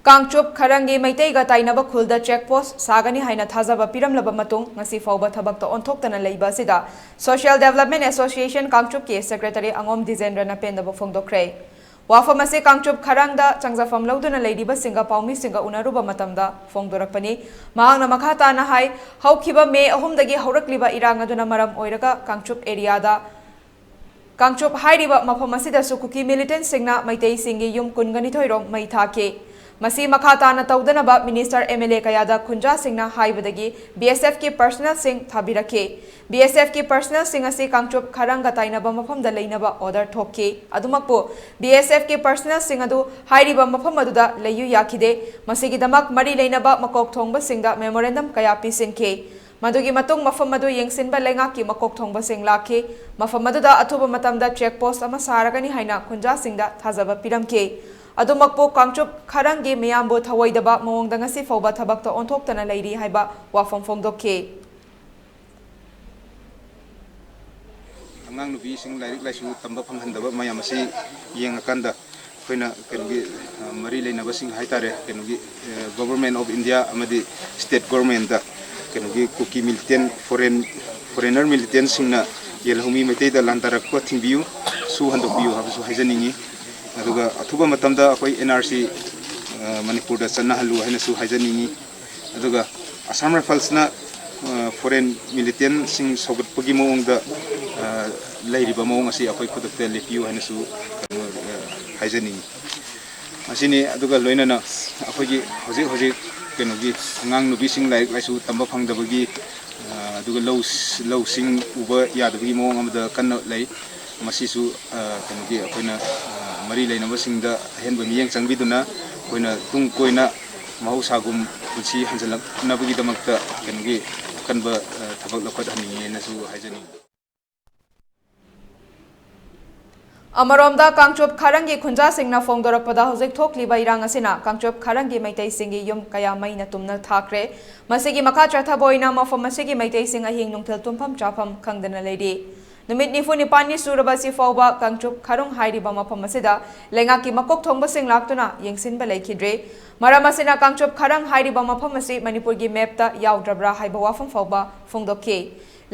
Kangchup Kharangi Maitai ga tainaba khulda checkpost sagani haina thajaba piramlaba matung ngasi fawba thabakta onthoktana leiba sida Social Development Association Kangchup ke Secretary Angom Dizendra na pendaba phongdokre Wafam ase Kangchup Kharangda changjafam lauduna leidiba singa paumi singa unaruba matamda phongdorakpani maangna makhata na hai haukhiba me ahumdagi haurakliba irang aduna maram oiraga Kangchup area da Kangchup hairiba mafam asida sukuki militant singna maitai singi yum kungani thoirom mai thake Masi makhata na tawdanaba Minister MLA kayada khunja singna haibadagi BSF ki personnel sing thabirake BSF ki personnel sing ase Kangchup Kharanga tainaba mafamda leinaba order thokke adumakpo BSF ki personnel sing adu hairiba mafam aduda leiyu yakide masigi damak mari leinaba makok thongba singda memorandum kaya pisinke Madugi matung mafam adu yengsinba lenga ki makok thongba sing lakhe mafam aduda athuba matamda checkpost ama saragani haina khunja singda thajaba piramke ꯑꯗꯨꯃꯛꯄꯨ ꯀꯥꯡꯆꯨꯞ ꯈꯔꯪꯒꯤ ꯃꯤꯌꯥꯝꯕꯨ ꯊꯑꯣꯏꯗꯕ ꯃꯑꯣꯡꯗ ꯉꯁꯤ ꯐꯥꯎꯕ ꯊꯕꯛꯇ ꯑꯣꯟꯊꯣꯛꯇꯅ ꯂꯩꯔꯤ ꯍꯥꯏꯕ ꯋꯥꯐꯝ ꯐꯣꯡꯗꯣꯛꯈꯤ꯫ ꯑꯉꯥꯡ ꯅꯨꯄꯤꯁꯤꯡ ꯂꯥꯏꯔꯤꯛ ꯂꯥꯏꯁꯨ ꯇꯝꯕ ꯐꯪꯍꯟꯗꯕ ꯃꯌꯥꯝ ꯑꯁꯤ ꯌꯦꯡꯉꯀꯥꯟꯗ ꯑꯩꯈꯣꯏꯅ ꯃꯔꯤ ꯂꯩꯅꯕꯁꯤꯡ ꯍꯥꯏꯇꯥꯔꯦ ꯒꯣꯚꯔꯟꯃꯦꯟꯠ ꯑꯣꯐ ꯏꯟꯗꯤꯌꯥ ꯑꯃꯗꯤ ꯁ꯭ꯇꯦꯠ ꯒꯣꯚꯔꯟꯃꯦꯟꯠꯇ ꯀꯨꯀꯤ ꯃꯤꯂꯤꯇꯦꯟ ꯐꯣꯔꯦꯅꯔ ꯃꯤꯂꯤꯇꯦꯟꯁꯤꯡꯅ ꯌꯦꯜꯍꯧꯃꯤ ꯃꯩꯇꯩꯗ ꯂꯥꯟꯗꯥꯔꯛꯄ ꯊꯤꯡꯕꯤꯌꯨ ꯁꯨ ꯍꯟꯗꯣꯛꯄꯤꯌꯨ ꯍꯥꯏꯕꯁꯨ ꯍꯥꯏꯖꯅꯤꯡꯉꯤ ꯑꯗꯨꯒ ꯑꯊꯨꯕ ꯃꯇꯝꯗ ꯑꯩꯈꯣꯏ NRC ꯃꯅꯤꯄꯨꯔꯗ ꯆꯠꯅꯍꯜꯂꯨ ꯍꯥꯏꯅꯁꯨ ꯍꯥꯏꯖꯅꯤꯡꯉꯤ ꯑꯗꯨꯒ ꯑꯁꯥꯝ ꯔꯥꯏꯐꯜꯁꯅ ꯐꯣꯔꯦꯟ ꯃꯤꯂꯤꯇꯦꯟꯁꯤꯡ ꯁꯧꯒꯠꯄꯒꯤ ꯃꯑꯣꯡꯗ ꯂꯩꯔꯤꯕ ꯃꯑꯣꯡ ꯑꯁꯤ ꯑꯩꯈꯣꯏ ꯈꯨꯗꯛꯇ ꯂꯦꯞꯄꯤꯌꯨ ꯍꯥꯏꯅꯁꯨ ꯍꯥꯏꯖꯅꯤꯡꯉꯤ ꯃꯁꯤꯅꯤ ꯑꯗꯨꯒ ꯂꯣꯏꯅꯅ ꯑꯩꯈꯣꯏꯒꯤ ꯍꯧꯖꯤꯛ ꯑꯉꯥꯡ ꯅꯨꯄꯤꯁꯤꯡ ꯂꯥꯏꯔꯤꯛ ꯂꯥꯏꯁꯨ ꯇꯝꯕ ꯐꯪꯗꯕꯒꯤ ꯑꯗꯨꯒ ꯂꯧꯁꯤꯡ ꯎꯕ ꯌꯥꯗꯕꯒꯤ ꯃꯑꯣꯡ ꯑꯃꯗ ꯀꯟꯅ ꯂꯩ ꯃꯁꯤꯁꯨ ꯑꯩꯈꯣꯏꯅ ꯃꯔꯤ ꯂꯩꯅꯕꯁꯤꯡꯗ ꯑꯍꯦꯟꯕ ꯃꯤꯠꯌꯦꯡ ꯆꯪꯕꯤꯗꯨꯅ ꯑꯩꯈꯣꯏꯅ ꯇꯨꯡ ꯀꯣꯏꯅ ꯃꯍꯧꯁꯥꯒꯨꯝ ꯄꯨꯟꯁꯤ ꯍꯟꯖꯤꯜꯂꯛꯅꯕꯒꯤꯗꯃꯛꯇ ꯑꯀꯟꯕ ꯊꯕꯛ ꯂꯧꯈꯠꯍꯟꯅꯤꯡꯉꯦꯅꯁꯨ ꯍꯥꯏꯖꯅꯤꯡꯉꯤ ꯑꯃꯔꯣꯝꯗ ꯀꯥꯡꯆꯨꯞ ꯈꯔꯪꯒꯤ ꯈꯨꯟꯖꯥꯁꯤꯡꯅ ꯐꯣꯡꯗꯣꯔꯛꯄꯗ ꯍꯧꯖꯤꯛ ꯊꯣꯛꯂꯤꯕ ꯏꯔꯥꯡ ꯑꯁꯤꯅ ꯀꯥꯡꯆꯨꯞ ꯈꯔꯪꯒꯤ ꯃꯩꯇꯩꯁꯤꯡꯒꯤ ꯌꯨꯝ ꯀꯌꯥ ꯃꯩꯅ ꯇꯨꯝꯅ ꯊꯥꯈ꯭ꯔꯦ ꯃꯁꯤꯒꯤ ꯃꯈꯥ ꯆꯠꯊꯕ ꯑꯣꯏꯅ ꯃꯐꯝ ꯑꯁꯤꯒꯤ ꯃꯩꯇꯩꯁꯤꯡ ꯑꯍꯤꯡ ꯅꯨꯡꯊꯤꯜ ꯇꯨꯝꯐꯝ ꯆꯥꯐꯝ ꯈꯪꯗꯅ ꯂꯩꯔꯤ ꯅꯨꯃꯤꯠ 94ꯅꯤ ꯁꯨꯔꯕ ꯑꯁꯤ ꯐꯥꯎꯕ ꯀꯥꯡꯆꯨꯞ ꯈꯔꯨꯡ ꯍꯥꯏꯔꯤꯕ ꯃꯐꯝ ꯑꯁꯤꯗ ꯂꯩꯉꯥꯛꯀꯤ ꯃꯀꯣꯛ ꯊꯣꯡꯕꯁꯤꯡ ꯂꯥꯛꯇꯨꯅ ꯌꯦꯡꯁꯤꯟꯕ ꯂꯩꯈꯤꯗ꯭ꯔꯦ ꯃꯔꯝ ꯑꯁꯤꯅ ꯀꯥꯡꯆꯨꯞ ꯈꯔꯪ ꯍꯥꯏꯔꯤꯕ ꯃꯐꯝ ꯑꯁꯤ ꯃꯅꯤꯄꯨꯔꯒꯤ ꯃꯦꯞꯇ ꯌꯥꯎꯗ꯭ꯔꯕ꯭ꯔꯥ ꯍꯥꯏꯕ ꯋꯥꯐꯝ ꯐꯥꯎꯕ ꯐꯣꯡꯗꯣꯛꯈꯤ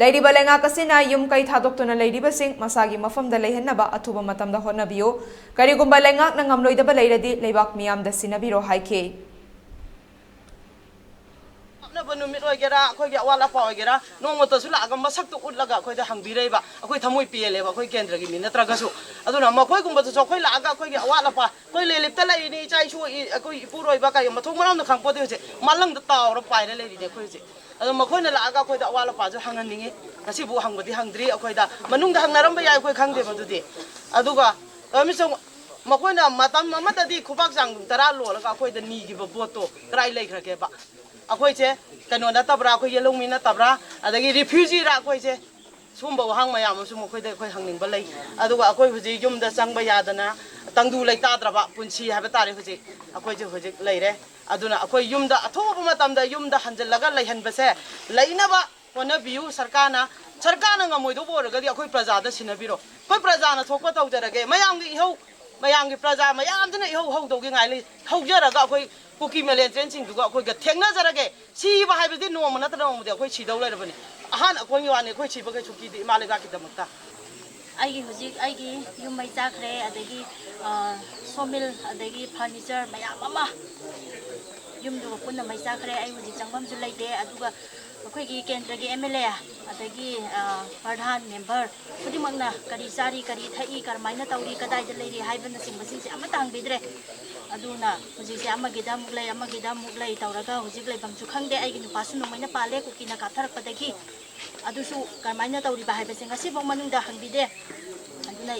ꯂꯩꯔꯤꯕ ꯂꯩꯉꯥꯛ ꯑꯁꯤꯅ ꯌꯨꯝ ꯀꯩ ꯊꯥꯗꯣꯛꯇꯨꯅ ꯂꯩꯔꯤꯕꯁꯤꯡ ꯃꯁꯥꯒꯤ ꯃꯐꯝꯗ ꯂꯩꯍꯟꯅꯕ ꯑꯊꯨꯕ ꯃꯇꯝꯗ ꯍꯣꯠꯅꯕꯤꯌꯨ ꯀꯔꯤꯒꯨꯝꯕ ꯂꯩꯉꯥꯛꯅ ꯉꯝꯂꯣꯏꯗꯕ ꯂꯩꯔꯗꯤ ꯂꯩꯕꯥꯛ ꯃꯤꯌꯥꯝꯗ ꯁꯤꯟꯅꯕꯤꯔꯣ ꯍꯥꯏꯈꯤ ꯅꯨꯃꯤꯠ ꯑꯣꯏꯒꯦꯔꯥ ꯑꯩꯈꯣꯏꯒꯤ ꯑꯋꯥꯠ ꯑꯄꯥ ꯑꯣꯏꯒꯦꯔꯥ ꯅꯣꯡꯃꯇꯁꯨ ꯂꯥꯛꯑꯒ ꯃꯁꯛꯇꯨ ꯎꯠꯂꯒ ꯑꯩꯈꯣꯏꯗ ꯍꯪꯕꯤꯔꯩꯕ ꯑꯩꯈꯣꯏ ꯊꯃꯣꯏ ꯄꯦꯜꯂꯦꯕ ꯑꯩꯈꯣꯏ ꯀꯦꯟꯗ꯭ꯔꯒꯤ ꯃꯤ ꯅꯠꯇ꯭ꯔꯒꯁꯨ ꯑꯗꯨꯅ ꯃꯈꯣꯏꯒꯨꯝꯕꯗꯨꯁꯨ ꯑꯩꯈꯣꯏ ꯂꯥꯛꯑꯒ ꯑꯩꯈꯣꯏꯒꯤ ꯑꯋꯥꯠ ꯑꯄꯥ ꯑꯩꯈꯣꯏ ꯂꯦꯂꯤꯞꯇ ꯂꯩꯔꯤꯅꯤ ꯏꯆꯥ ꯏꯁꯨ ꯑꯩꯈꯣꯏ ꯏꯄꯨꯔꯣꯏꯕ ꯀꯩ ꯃꯊꯣꯡ ꯃꯔꯝꯗ ꯈꯪꯄꯣꯠꯇꯦ ꯍꯧꯖꯤꯛ ꯃꯥꯂꯪꯗ ꯇꯥꯎꯔ ꯄꯥꯏꯔ ꯂꯩꯔꯤꯅꯦ ꯑꯩꯈꯣꯏ ꯍꯧꯖꯤꯛ ꯑꯗꯣ ꯃꯈꯣꯏꯅ ꯂꯥꯛꯑꯒ ꯑꯩꯈꯣꯏꯗ ꯑꯋꯥꯠ ꯑꯄꯥꯁꯨ ꯍꯪꯍꯟꯅꯤꯡꯉꯤ ꯉꯁꯤꯕꯨ ꯍꯪꯕꯗꯤ ꯍꯪꯗ꯭ꯔꯤ ꯑꯩꯈꯣꯏꯗ ꯃꯅꯨꯡꯗ ꯍꯪꯅꯔꯝꯕ ꯌꯥꯏ ꯑꯩꯈꯣꯏ ꯈꯪꯗꯦꯕ ꯑꯗꯨꯗꯤ ꯑꯗꯨꯒ ꯃꯈꯣꯏꯅ ꯃꯇꯝ ꯑꯃꯗꯗꯤ ꯈꯨꯕꯥꯛ ꯆꯥꯡ 10 ꯂꯣꯜꯂꯒ ꯑꯩꯈꯣꯏꯗ ꯅꯤꯈꯤꯕ ꯕꯣꯠꯇꯣ ꯀꯗꯥꯏ ꯂꯩꯈ꯭ꯔꯒꯦꯕ ꯑꯩꯈꯣꯏꯁꯦ ꯀꯩꯅꯣ ꯅꯠꯇꯕ꯭ꯔꯥ ꯑꯩꯈꯣꯏ ꯌꯦꯜꯍꯧꯃꯤ ꯅꯠꯇꯕ꯭ꯔꯥ ꯑꯗꯒꯤ ꯔꯤꯐ꯭ꯌꯨꯖꯤꯔꯥ ꯑꯩꯈꯣꯏꯁꯦ ꯁꯨꯝꯕ ꯋꯥꯍꯪ ꯃꯌꯥꯝ ꯑꯃꯁꯨ ꯃꯈꯣꯏꯗ ꯑꯩꯈꯣꯏ ꯍꯪꯅꯤꯡꯕ ꯂꯩ ꯑꯗꯨꯒ ꯑꯩꯈꯣꯏ ꯍꯧꯖꯤꯛ ꯌꯨꯝꯗ ꯆꯪꯕ ꯌꯥꯗꯅ ꯇꯪꯗꯨ ꯂꯩꯇꯥꯗ꯭ꯔꯕ ꯄꯨꯟꯁꯤ ꯍꯥꯏꯕ ꯇꯥꯔꯦ ꯍꯧꯖꯤꯛ ꯑꯩꯈꯣꯏꯁꯦ ꯍꯧꯖꯤꯛ ꯂꯩꯔꯦ ꯑꯗꯨꯅ ꯑꯩꯈꯣꯏ ꯌꯨꯝꯗ ꯑꯊꯨꯕ ꯃꯇꯝꯗ ꯌꯨꯝꯗ ꯍꯟꯖꯤꯜꯂꯒ ꯂꯩꯍꯟꯕꯁꯦ ꯂꯩꯅꯕ ꯍꯣꯠꯅꯕꯤꯌꯨ ꯁꯔꯀꯥꯔꯅ ꯉꯝꯃꯣꯏꯗꯧꯕ ꯑꯣꯏꯔꯒꯗꯤ ꯑꯩꯈꯣꯏ ꯄ꯭ꯔꯖꯥꯗ ꯁꯤꯟꯅꯕꯤꯔꯣ ꯑꯩꯈꯣꯏ ꯄ꯭ꯔꯖꯥꯅ ꯊꯣꯛꯄ ꯇꯧꯖꯔꯒꯦ ꯃꯌꯥꯝꯒꯤ ꯏꯍꯧ ꯃꯌꯥꯝꯒꯤ ꯄ꯭ꯔꯖꯥ ꯃꯌꯥꯝꯗꯨꯅꯏꯍꯧ ꯍꯧꯗꯧꯒꯤ ꯉꯥꯏ ꯍꯧꯖꯔꯒ ꯑꯩꯈꯣꯏ ꯀꯨꯀꯤ ꯃꯦꯂꯦꯟꯇ꯭ꯔꯦꯟꯁꯤꯡꯗꯨꯒ ꯑꯩꯈꯣꯏꯒ ꯊꯦꯡꯅꯖꯔꯒꯦ ꯁꯤꯕ ꯍꯥꯏꯕꯗꯤ ꯅꯣꯡꯃ ꯅꯠꯇ꯭ꯔꯒ ꯅꯣꯡꯃꯗꯤ ꯑꯩꯈꯣꯏ ꯁꯤꯗꯧ ꯂꯩꯔꯕꯅꯤ ꯑꯍꯥꯟ ꯑꯩꯈꯣꯏꯒꯤ ꯋꯥꯅꯤ ꯑꯩꯈꯣꯏ ꯁꯤꯕ ꯀꯩꯁꯨ ꯀꯤꯗꯦ ꯏꯃꯥ ꯂꯩꯕꯥꯛꯀꯤꯗꯃꯛꯇ ꯍꯧꯖꯤꯛ ꯑꯩꯒꯤ ꯌꯨꯝ ꯃꯩ ꯆꯥꯈ꯭ꯔꯦ ꯑꯗꯒꯤ ꯁꯣꯃꯤꯜ ꯑꯗꯒꯤ ꯐꯔꯅꯤꯆꯔ ꯃꯌꯥꯝ ꯑꯃ ꯌꯨꯝꯗꯨꯒ ꯄꯨꯟꯅ ꯃꯩ ꯆꯥꯈ꯭ꯔꯦ ꯑꯩ ꯍꯧꯖꯤꯛ ꯆꯪꯐꯝꯁꯨ ꯂꯩꯇꯦ ꯑꯗꯨꯒ ꯑꯩꯈꯣꯏꯒꯤ ꯀꯦꯟꯗ꯭ꯔꯒꯤ MLA ꯑꯗꯒꯤ ꯄ꯭ꯔꯙꯥꯟ ꯃꯦꯝꯕꯔ ꯈꯨꯗꯤꯡꯃꯛꯅ ꯀꯔꯤ ꯆꯥꯔꯤ ꯀꯔꯤ ꯊꯛꯏ ꯀꯔꯝꯃꯥꯏꯅ ꯇꯧꯔꯤ ꯀꯗꯥꯏꯗ ꯂꯩꯔꯤ ꯍꯥꯏꯕꯅꯆꯤꯡꯕꯁꯤꯡꯁꯦ ꯑꯃꯠꯇ ꯍꯪꯕꯤꯗ꯭ꯔꯦ ꯑꯗꯨꯅ ꯍꯧꯖꯤꯛꯁꯦ ꯑꯃꯒꯤꯗ ꯑꯃꯨꯛ ꯂꯩ ꯇꯧꯔꯒ ꯍꯧꯖꯤꯛ ꯂꯩꯐꯝꯁꯨ ꯈꯪꯗꯦ ꯑꯩꯒꯤ ꯅꯨꯄꯥꯁꯨ ꯅꯣꯡꯃꯩꯅ ꯄꯥꯜꯂꯦ ꯀꯨꯀꯤꯅ ꯀꯥꯞꯊꯔꯛꯄꯗꯒꯤ ꯑꯗꯨꯁꯨ ꯀꯔꯝꯃꯥꯏꯅ ꯇꯧꯔꯤꯕ ꯍꯥꯏꯕꯁꯦ ꯉꯁꯤꯐꯥꯎ ꯃꯅꯨꯡꯗ ꯍꯪꯕꯤꯗꯦ ꯑꯗꯨꯅ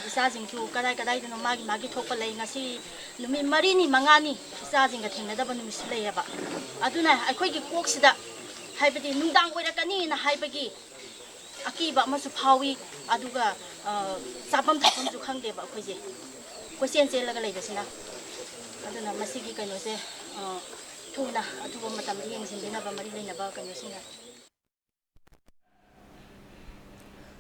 ꯏꯆꯥꯁꯤꯡꯁꯨ ꯀꯗꯥꯏꯗꯅꯣ ꯃꯥꯒꯤ ꯊꯣꯛꯄ ꯂꯩ ꯉꯁꯤ ꯅꯨꯃꯤꯠ 4ꯅꯤ 5ꯅꯤ ꯏꯆꯥꯁꯤꯡꯒ ꯊꯦꯡꯅꯗꯕ ꯅꯨꯃꯤꯠꯁꯨ ꯂꯩꯌꯦꯕ ꯑꯗꯨꯅ ꯑꯩꯈꯣꯏꯒꯤ ꯀꯣꯛꯁꯤꯗ ꯍꯥꯏꯕꯗꯤ ꯅꯨꯡꯗꯥꯡ ꯑꯣꯏꯔꯛꯀꯅꯤꯅ ꯍꯥꯏꯕꯒꯤ ꯑꯀꯤꯕ ꯑꯃꯁꯨ ꯐꯥꯎꯏ ꯑꯗꯨꯒ ꯆꯥꯐꯝ ꯊꯛꯐꯝꯁꯨ ꯈꯪꯗꯦꯕ ꯑꯩꯈꯣꯏꯁꯦ ꯀꯣꯏꯆꯦꯟ ꯆꯦꯜꯂꯒ ꯂꯩꯕꯁꯤꯅ ꯑꯗꯨꯅ ꯃꯁꯤꯒꯤ ꯀꯩꯅꯣꯁꯦ ꯊꯨꯅ ꯑꯊꯨꯕ ꯃꯇꯝꯗ ꯌꯦꯡꯁꯤꯟꯕꯤꯅꯕ ꯃꯔꯤ ꯂꯩꯅꯕ ꯀꯩꯅꯣꯁꯤꯡꯅ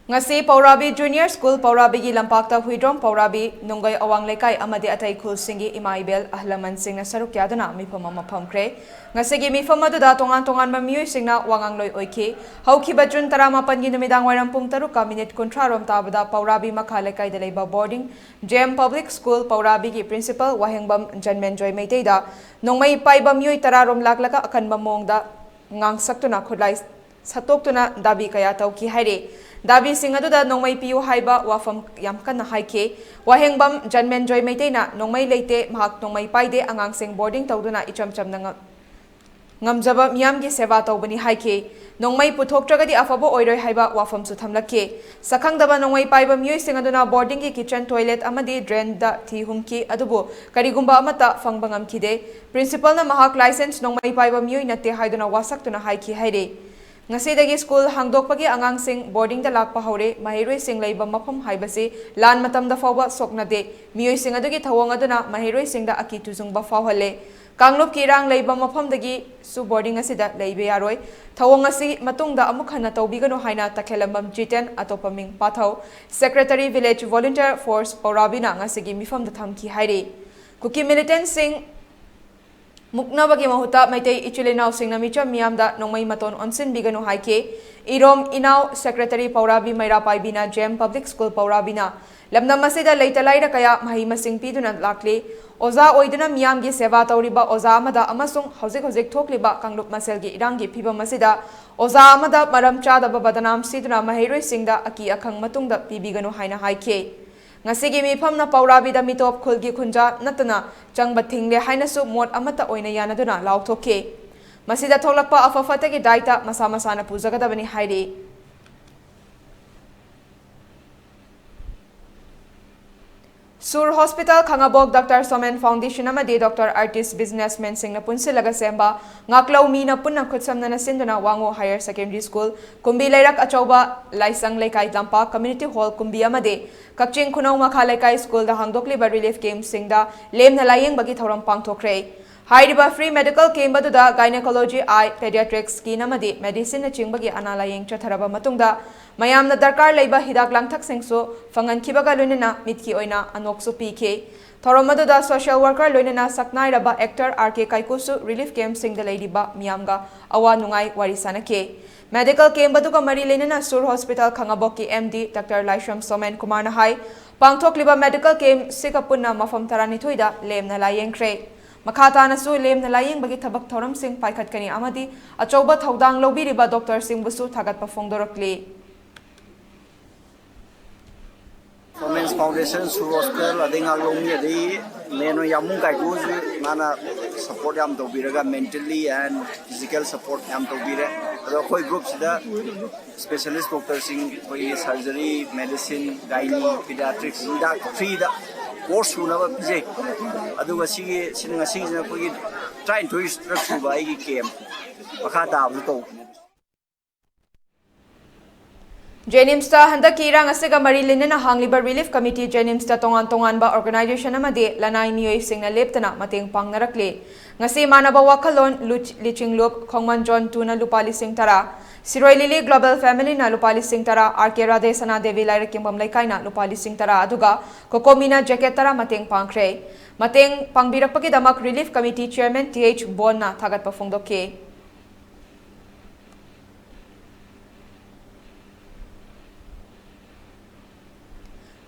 ngasi Paurabi Junior School Paurabi Lampakta Huidrom Paurabi Nungai Awang Lekai amadi atai khulsingi Imaibel Ahlaman singna saruk yaduna mifam ama phamkre ngasigi mifam aduda tongan mamioi singna wangangloi oiki haukiba June 18 gi numidang wairam pung 3:30 rom tabada Paurabi Makha Lekai da leiba boarding JM Public School Paurabi gi principal Wahengbam Janmenjoy Meiteida nongmai paiba mioi 10 rom laklaka akanba mongda ngangsaktuna khulai satoktuna dabi kaya tauki haire dabi singaduda nongmai piu haiba wafam yamkana haike Wahengbam Janmenjoy Meiteina nongmai leite mahak nongmai paide angang sing boarding tawduna ichamchamna ngamjaba miyamgi seva tawbani haike nongmai puthoktragadi afabo oiroi haiba wafam su thamlake sakhangdaba nongmai paiba miyoi singaduna boarding gi kitchen toilet amadi drain da thi humki adubu karigumba amata fangba ngamkide principal na mahak license nongmai paiba miyoi natte haiduna wasaktuna haiki haire Ngasidagi school hangdokpagi angangsing boarding da lakpa haure mahiroi sing leiba mafam haibasi lan matam da fawba soknade miyoi sing adugi thawang aduna mahiroi sing da aki tuzungba fawhale Kanglop kirang leiba mafam dagi su boarding asida leibe yaroi thawang asi matung da amuk hana tawbigano haina takhelambam jiten atopaming pathau Secretary Village Volunteer Force Paurabina ngasigi mifam da thamki haire Kuki militant sing Mukna bagi mahuta maitei ichilinaw sing namicha miyamda nongmay maton onsin bigano haike Irom Inaw Secretary Paurabi Mayrapay Bina Gem Public School Paurabina lamdam masida leitalayra kaya mahimasing piduna lakli Oza oiduna miyamgi seva tawriba oza amada amasung hojik thokliba Kanglop maselgi irangi phiba masida oza amada maram chadaba badanam siduna mahiroi singda aki akhang matungda pibigano haina haike Ngasigi mifamna Paurabida mitop khulgi khunja natana changba thingle hainasu mot amata oina yanaduna lauthoke masida tholakpa afafatagi daita masa masana pujagadabani hairi Sur Hospital Khangabok Dr. Somen Foundation amadi Dr. Artist Businessman singna punsilaga semba ngaklau mina punna khutsamna na sinduna Wango Higher Secondary School kumbi lairak achauba laisang laikai lampa community hall kumbi amade Kakching Khunau Makha Laikai School da hangdokliba relief game singda lemna layeng bagi thoram pangthokre Hairiba free medical camp aduda gynecology eye pediatrics skin amadi medicine na chingbagi analayeng chatharaba matungda mayamna darkar leiba hidak langthak singso fangan khibaga loinena mitki oina anoksu pk thoram aduda social worker loinena saknai raba actor RK Kaikusu relief camp singda leidiba miyamga awa nungai warisana ke medical camp aduga mari lenena Sur Hospital Khangabok ki MD Dr. Laisham Somen Kumar na hai pangthokliba medical camp sikapunna mafam taranithoida lemna layeng kre Makata na su lem na laying bagi tabak thoram sing paikat kani amadi achauba thaudang lobiriba Dr. Singh busu thagat pafongdorokli Women's Foundation Sur Hospital adinga lomi adi meno yamung kai ku mana support yam to biraga mentally and physical support yam to bire ado koi group sida specialist doctor sing koi surgery medicine gyne pediatrics da free da course sunaba pije aduga sigi singa sigi koi try to structure ba igi camp pakata abu to Jenimsta handa kirang asiga mari linena hangliba relief committee Jenimsta tongan ba organization amade lanai miyoi singna leptana mateng pangnarakle ngasi manaba wakalon liching loop khongman John tuna lupali sing tara Siroi Lili Global Family na lupali sing tara RK Radhe Sana Devi Lairaking Bamlaikai na lupali sing tara aduga kokomina jacket tara mateng pangkre mateng pangbirakpagi damak relief committee chairman TH Bonna thagat pafongdoke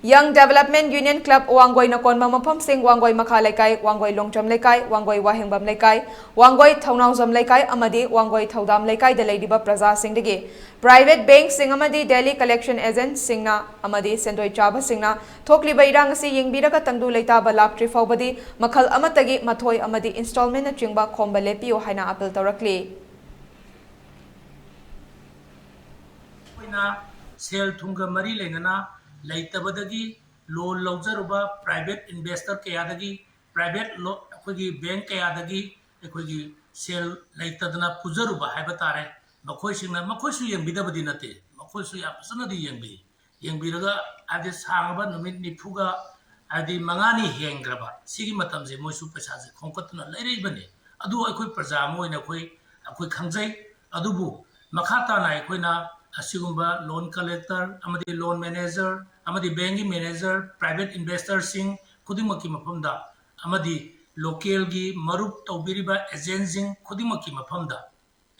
Young Development Union Club Wangoi Nakon Mamapam Sing Wangoi Makha Laikai, Wangoi Longcham Laikai, Wangoi Wahingbam Laikai, Wangoi Thaunauzam Laikai, Amadi Wangoi Thaudam Laikai the Ladyba Praza Sing Dege. Private Bank Sing Amadi Delhi Collection Agent Singna Amadi Sendoi Chaba Singna Thokli Bairang Si Yingbiraka Tangdu Laita Balak Trifobadi Makal Amatagi Mathoi Amadi Installment na Chingba Komba Lepio Haina Apil Taurakli. Sel Tunga Mari Lengana Laitabadagi, loan lawzaruba, private investor kayadagi, private bank kayadagi, equigi sell Laitadana Puzaruba, Habatare, Makoshina, Makoshu and Bidabadinate, Makoshu Yapsanadi Yambi, Yambiraga, Adis Hangaba, Numit Nipuga, Adi Mangani Hengraba, Sigimatamze, Mosu Pesaz, Concotana, Lady Bane, Adu a quick Prazamo in a quick Hamzai, Adubu, Makata Naikuna. Asugumba loan collector, amadi loan manager, amadi banking manager, private investor sing, kudimaki mapamda, amadi local gi marup taubiriba agenting kudimaki mapamda.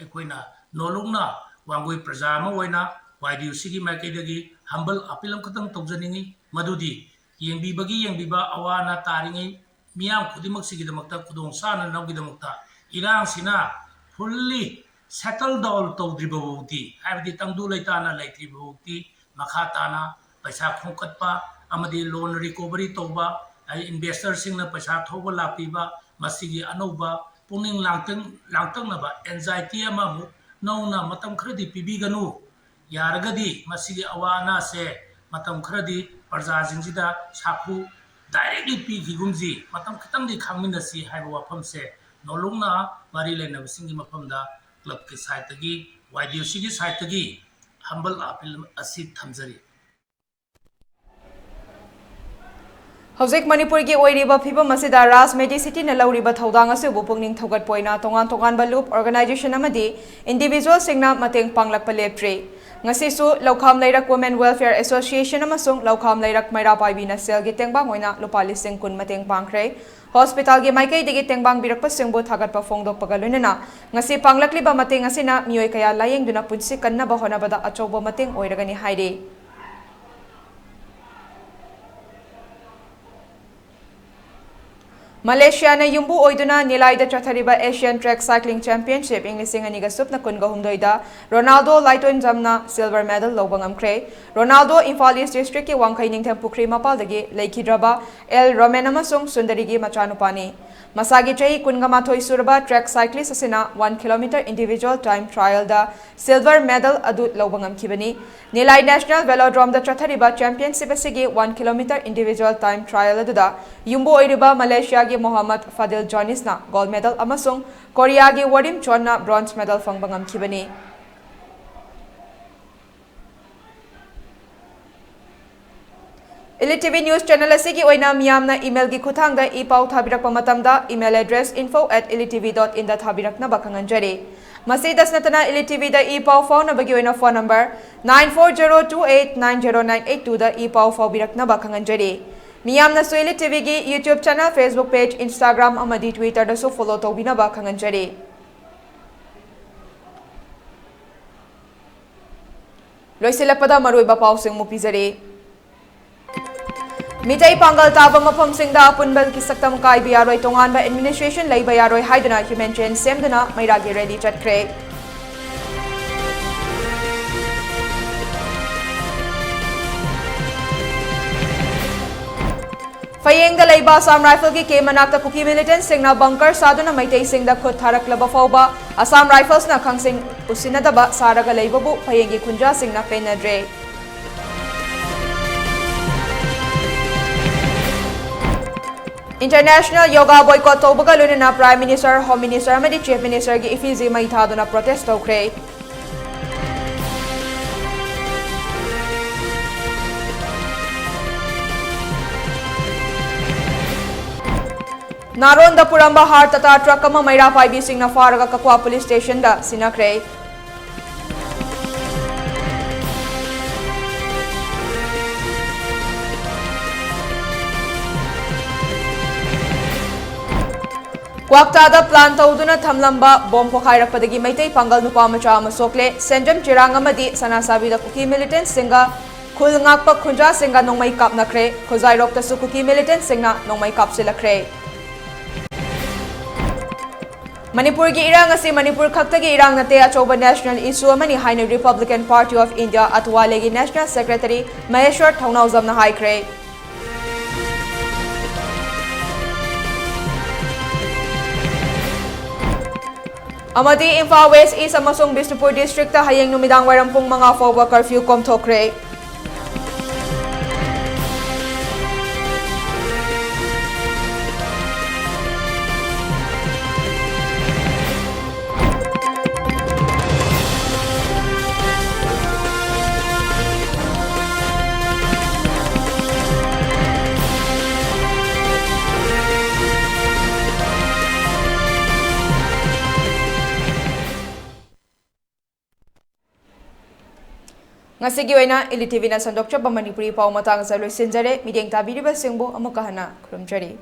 Equina, no lungna, wangui prazama waina, why do you sigi makidagi, humble apilam katang togzaningi, madudi, yang bibagi yang biba awana taringi, miam kudimak sigi the makta kudong sana nagi the mukta, irang sina, fully. Settle down to Dribauti, have the Tangdu Laitana like Dribauti, Makatana, Paisa Konkatpa, Amadi loan recovery toba, investor sing the Paisa Toba Lapiba, Masigi Anoba, Puning Langtanaba, anxiety amamu, Nona, Matam Kredi, Pibiganu, Yaragadi, Masigi Awana se, Matam Kredi, Parza Zinjida, Sapu, directly Pigi Gumzi, Matam Katandi Kaminasi, have a pump se, no luna, Marilena Singi Mapamda. Club ke side tagi YDC side tagi humble appeal asi thamjari. Hojik Manipur ki oiriba phibam asida Rajmedi City na lauriba thodang asu pungning thogat poina tongan ba organization amadi individual singna mateng panglakpa leptre ngasi su Laukham Lairak Women Welfare Association amasung Laukham Lairak Maira Paibi na sel gi tengbang hoina lupa lising kun mateng pangkre hospital gi maikai digi tengbang birakpa singbu thagat pa fongdok pagalunena ngasi panglakli ba mateng asina mioi kaya layeng duna punsi kanna ba hona bada achoba mateng oiragani haide. Malaysia na yumbu oiduna nilaida chathariba Asian Track Cycling Championship English and Manipuri Ronaldo Lighton Jamna silver medal lobangam kre Ronaldo Imphal East District ki Wangkai Ningtham Pukri Mapaldagi Leikidraba El Romenamasung Sundarigi Machanupani Masagi Chahi Kungamathoi Suraba Track Cyclist asina 1 km individual time trial da silver medal adut lobangam kibani Nilai National Velodrome da chathariba championship asigi 1 km individual time trial aduda yumbu oiriba Malaysia Mohammad Fadil Jonis na gold medal amasung Korea gi Wadim Chon na bronze medal fangbangam kibani. ELITETV News Channel asigi oina miyamna email gi kuthang da ipau thabirakpa matamda email address info@elitv.in da thabirakna bakanganjari. Masih dasnatana ELITETV da ipau phone na bagi oina phone number 9402890982 da ipau phone birakna bakanganjari. Miyamna su ELITETV gi YouTube channel, Facebook page, Instagram amadi Twitter da su follow tawbina ba kanganjari. Loiselapada maruiba pausing mupizari. Mitai pangal taba mafam singda apunbal ki saktam kai biaroi tongan ba administration lai bayaroi haiduna humanitarian semduna mairagi ready chatkre. Fayeng da Laiba Assam Rifle ki ke manakta kuki militant singna bunker saduna maitai singda khut tharak laba fauba Assam Rifles na khangsing usinadaba saraga laibabu Fayeng ki kunja singna penadre. International Yoga boycott tawbaga lunina Prime Minister, Home Minister amadi Chief Minister ki ifizi mai thaduna protest tawkre. Naron da Puramba Har tata truck ama Maira Paibi Singh na faraga Kakwa Police Station da sinakre. Kwakta da plan tauduna thamlamba bom pokhairakpadagi maitai pangal nupa macha ama sokle Senjam Chirang amadi Sanasabi da Kuki militant singa khul ngakpa khunja singa nongmai kapnakre khozai rokta su Kuki militant singna nongmai kapsilakre. Manipur ki irang asi Manipur khakta ki irang nate achoba national issue amani haina Republican Party of India atwale ki National Secretary Maheshwar Thaunawjam na haikre. Amadi Imphal West East amasung Bishnupur District ta hayeng numidang waram pung mga fawba curfew komthokre. Ngasigi oina ELITETV na sandokcha ba Manipuri pau matang sa loisinjare mideng tabiriba singbo amukahana krumjari.